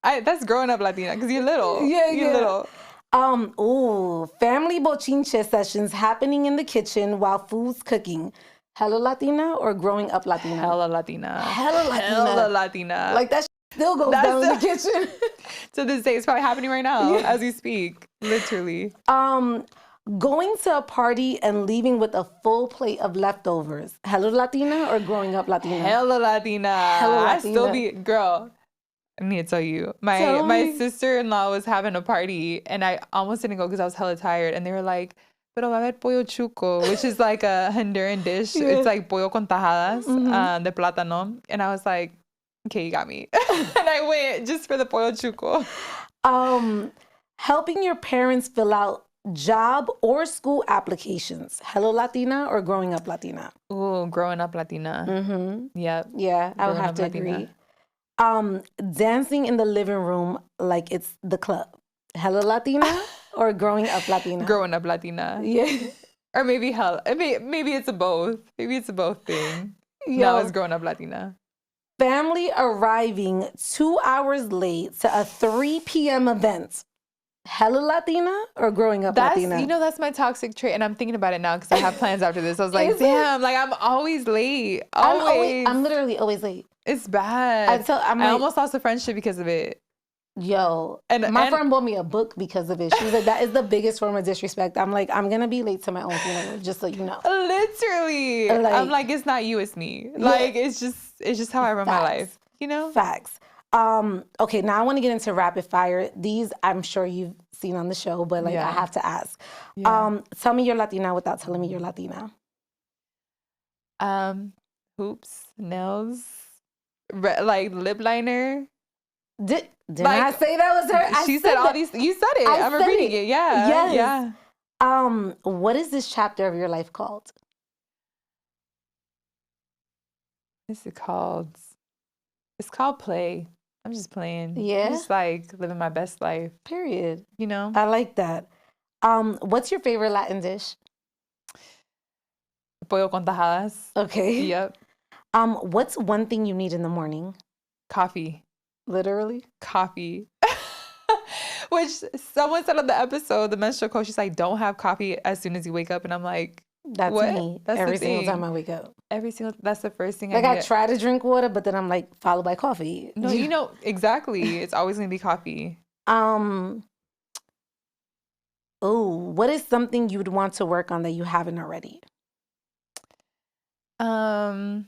Speaker 1: That's Growing Up Latina because you're little.
Speaker 2: You're
Speaker 1: little.
Speaker 2: Family bochinche sessions happening in the kitchen while food's cooking. Hello Latina or Growing Up Latina?
Speaker 1: Hella Latina.
Speaker 2: Hella Latina.
Speaker 1: Hella Latina.
Speaker 2: Like that still goes down in the kitchen.
Speaker 1: To this day, it's probably happening right now as we speak. Literally.
Speaker 2: Going to a party and leaving with a full plate of leftovers. Hello Latina or Growing Up Latina?
Speaker 1: Hella Latina.
Speaker 2: Hella Latina.
Speaker 1: I still be, girl. I need to tell you, my sister-in-law was having a party and I almost didn't go because I was hella tired. And they were like, pero va a haber pollo chuco, which is like a Honduran dish. It's like pollo con tajadas de plátano. And I was like, okay, you got me. And I went just for the pollo chuco.
Speaker 2: Helping your parents fill out job or school applications. Hello Latina or Growing Up Latina?
Speaker 1: Ooh, Growing Up Latina. Yep.
Speaker 2: Yeah, I would have to agree. Dancing in the living room like it's the club. Hello Latina or Growing Up Latina?
Speaker 1: Growing Up Latina.
Speaker 2: Yeah.
Speaker 1: Or maybe maybe it's a both. Maybe it's a both thing. No, it's Growing Up Latina.
Speaker 2: Family arriving 2 hours late to a 3 p.m. event. Hello Latina or Growing Up Latina?
Speaker 1: You know, that's my toxic trait. And I'm thinking about it now because I have plans after this. I was like, damn, like I'm always late.
Speaker 2: I'm literally always late.
Speaker 1: It's bad. I almost lost a friendship because of it.
Speaker 2: Yo, my friend bought me a book because of it. She was like, that is the biggest form of disrespect. I'm like, I'm going to be late to my own funeral, just so you know.
Speaker 1: Literally.
Speaker 2: Like,
Speaker 1: I'm like, it's not you, it's me. Like, it's just how I run my life, you know?
Speaker 2: Facts. Okay, now I want to get into rapid fire. These I'm sure you've seen on the show, but like I have to ask.
Speaker 1: Yeah.
Speaker 2: Tell me you're Latina without telling me you're Latina.
Speaker 1: Hoops, nails, like lip liner.
Speaker 2: Did I say that was her?
Speaker 1: She said all these. You said it. I'm reading it. Yeah.
Speaker 2: Yes.
Speaker 1: Yeah.
Speaker 2: What is this chapter of your life called?
Speaker 1: What's it called? It's called play. I'm just playing.
Speaker 2: Yeah.
Speaker 1: I'm just like living my best life.
Speaker 2: Period.
Speaker 1: You know?
Speaker 2: I like that. What's your favorite Latin dish?
Speaker 1: Pollo con tajadas.
Speaker 2: Okay.
Speaker 1: Yep.
Speaker 2: What's one thing you need in the morning?
Speaker 1: Coffee.
Speaker 2: Literally?
Speaker 1: Coffee. Which someone said on the episode, the menstrual coach, she's like, don't have coffee as soon as you wake up. And I'm like,
Speaker 2: that's
Speaker 1: what?
Speaker 2: me.
Speaker 1: That's
Speaker 2: every single time I wake up.
Speaker 1: That's the first thing
Speaker 2: like I try to drink water, but then I'm like, followed by coffee.
Speaker 1: No, you know, exactly. It's always going to be coffee.
Speaker 2: Oh, what is something you would want to work on that you haven't already?
Speaker 1: I'm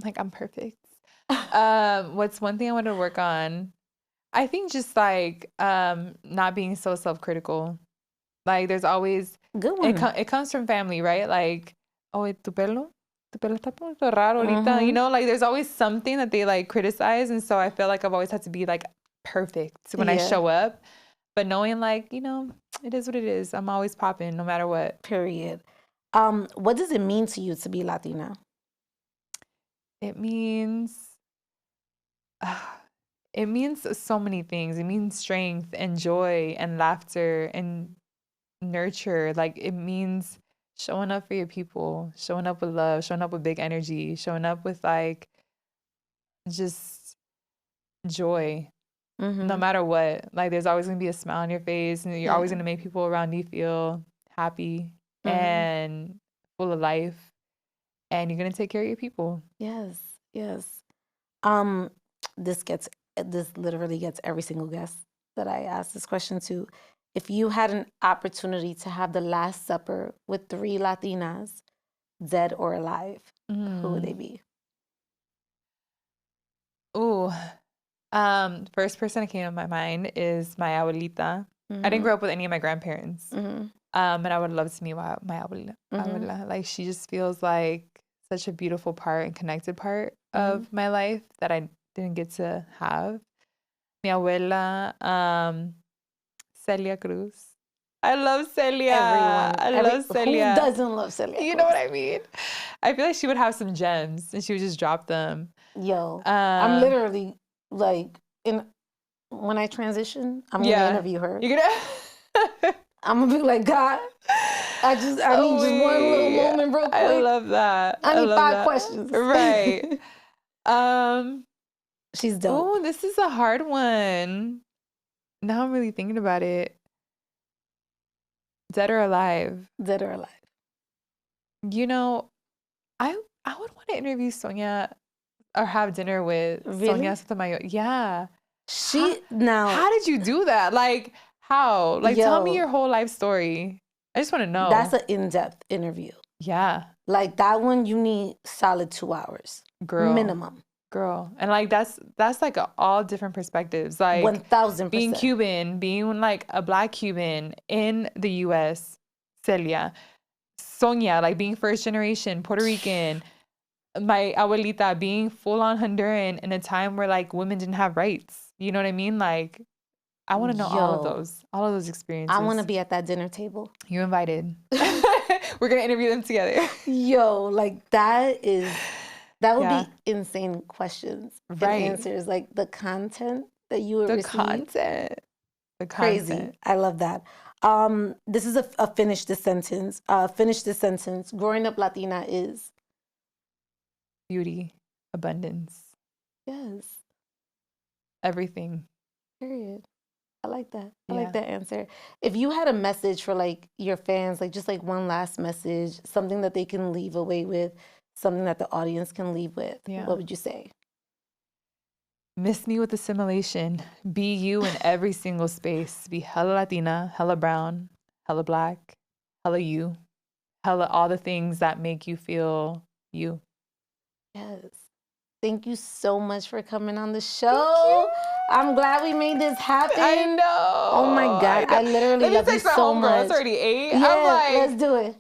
Speaker 1: like, I'm perfect. What's one thing I want to work on? I think just like not being so self-critical. Like there's always
Speaker 2: good one.
Speaker 1: It comes from family, right? Like, oh, tu pelo está un poquito raro ahorita. You know, like there's always something that they like criticize, and so I feel like I've always had to be like perfect when I show up. But knowing like, you know, it is what it is. I'm always popping no matter what.
Speaker 2: Period. What does it mean to you to be Latina?
Speaker 1: It means so many things. It means strength and joy and laughter and nurture. Like it means showing up for your people, showing up with love, showing up with big energy, showing up with like just joy. No matter what. Like there's always gonna be a smile on your face, and you're always gonna make people around you feel happy and full of life, and you're gonna take care of your people.
Speaker 2: Yes. This literally gets every single guest that I ask this question to. If you had an opportunity to have the Last Supper with 3 Latinas, dead or alive, who would they be?
Speaker 1: Ooh. First person that came to my mind is my abuelita. I didn't grow up with any of my grandparents. And I would love to meet my abuela. Like she just feels like such a beautiful part and connected part of my life that I didn't get to have. Mi abuela, Celia Cruz. I love Celia. I love Celia.
Speaker 2: Who doesn't love Celia?
Speaker 1: You know what I mean? I feel like she would have some gems and she would just drop them.
Speaker 2: Yo, I'm literally like, when I transition, I'm going to interview her.
Speaker 1: You're gonna...
Speaker 2: I'm going to be like, God, I need just one little moment real quick.
Speaker 1: I love that.
Speaker 2: I need 5 questions.
Speaker 1: Right.
Speaker 2: She's dope.
Speaker 1: Oh, this is a hard one. Now I'm really thinking about it. Dead or alive?
Speaker 2: Dead or alive.
Speaker 1: You know, I would want to interview Sonia or have dinner with Sonia Sotomayor. Yeah.
Speaker 2: How
Speaker 1: did you do that? Like, how? Like, tell me your whole life story. I just want to know.
Speaker 2: That's an in-depth interview.
Speaker 1: Yeah.
Speaker 2: Like, that one, you need solid 2 hours.
Speaker 1: Girl.
Speaker 2: Minimum.
Speaker 1: Girl. And, like, that's like all different perspectives. Like,
Speaker 2: 1,000%.
Speaker 1: Being Cuban, being, like, a Black Cuban in the U.S., Celia. Sonia, like, being first generation Puerto Rican. My abuelita being full-on Honduran in a time where, like, women didn't have rights. You know what I mean? Like, I want to know all of those experiences.
Speaker 2: I want to be at that dinner table.
Speaker 1: You're invited. We're going to interview them together.
Speaker 2: Yo, like that would be insane questions and answers. Like the content that you would receive.
Speaker 1: The content.
Speaker 2: Crazy. I love that. This is a finish this sentence. Finish this sentence. Growing up Latina is?
Speaker 1: Beauty. Abundance.
Speaker 2: Yes.
Speaker 1: Everything.
Speaker 2: Period. I like that. I like that answer. If you had a message for like your fans, like just like one last message, something that they can leave away with, something that the audience can leave with, what would you say?
Speaker 1: Miss me with assimilation. Be you in every single space. Be hella Latina, hella brown, hella black, hella you, hella all the things that make you feel you.
Speaker 2: Yes. Thank you so much for coming on the show. I'm glad we made this happen.
Speaker 1: I know.
Speaker 2: Oh my God. I literally love you so much.
Speaker 1: It's already 8.
Speaker 2: Yeah,
Speaker 1: I'm like,
Speaker 2: let's do it.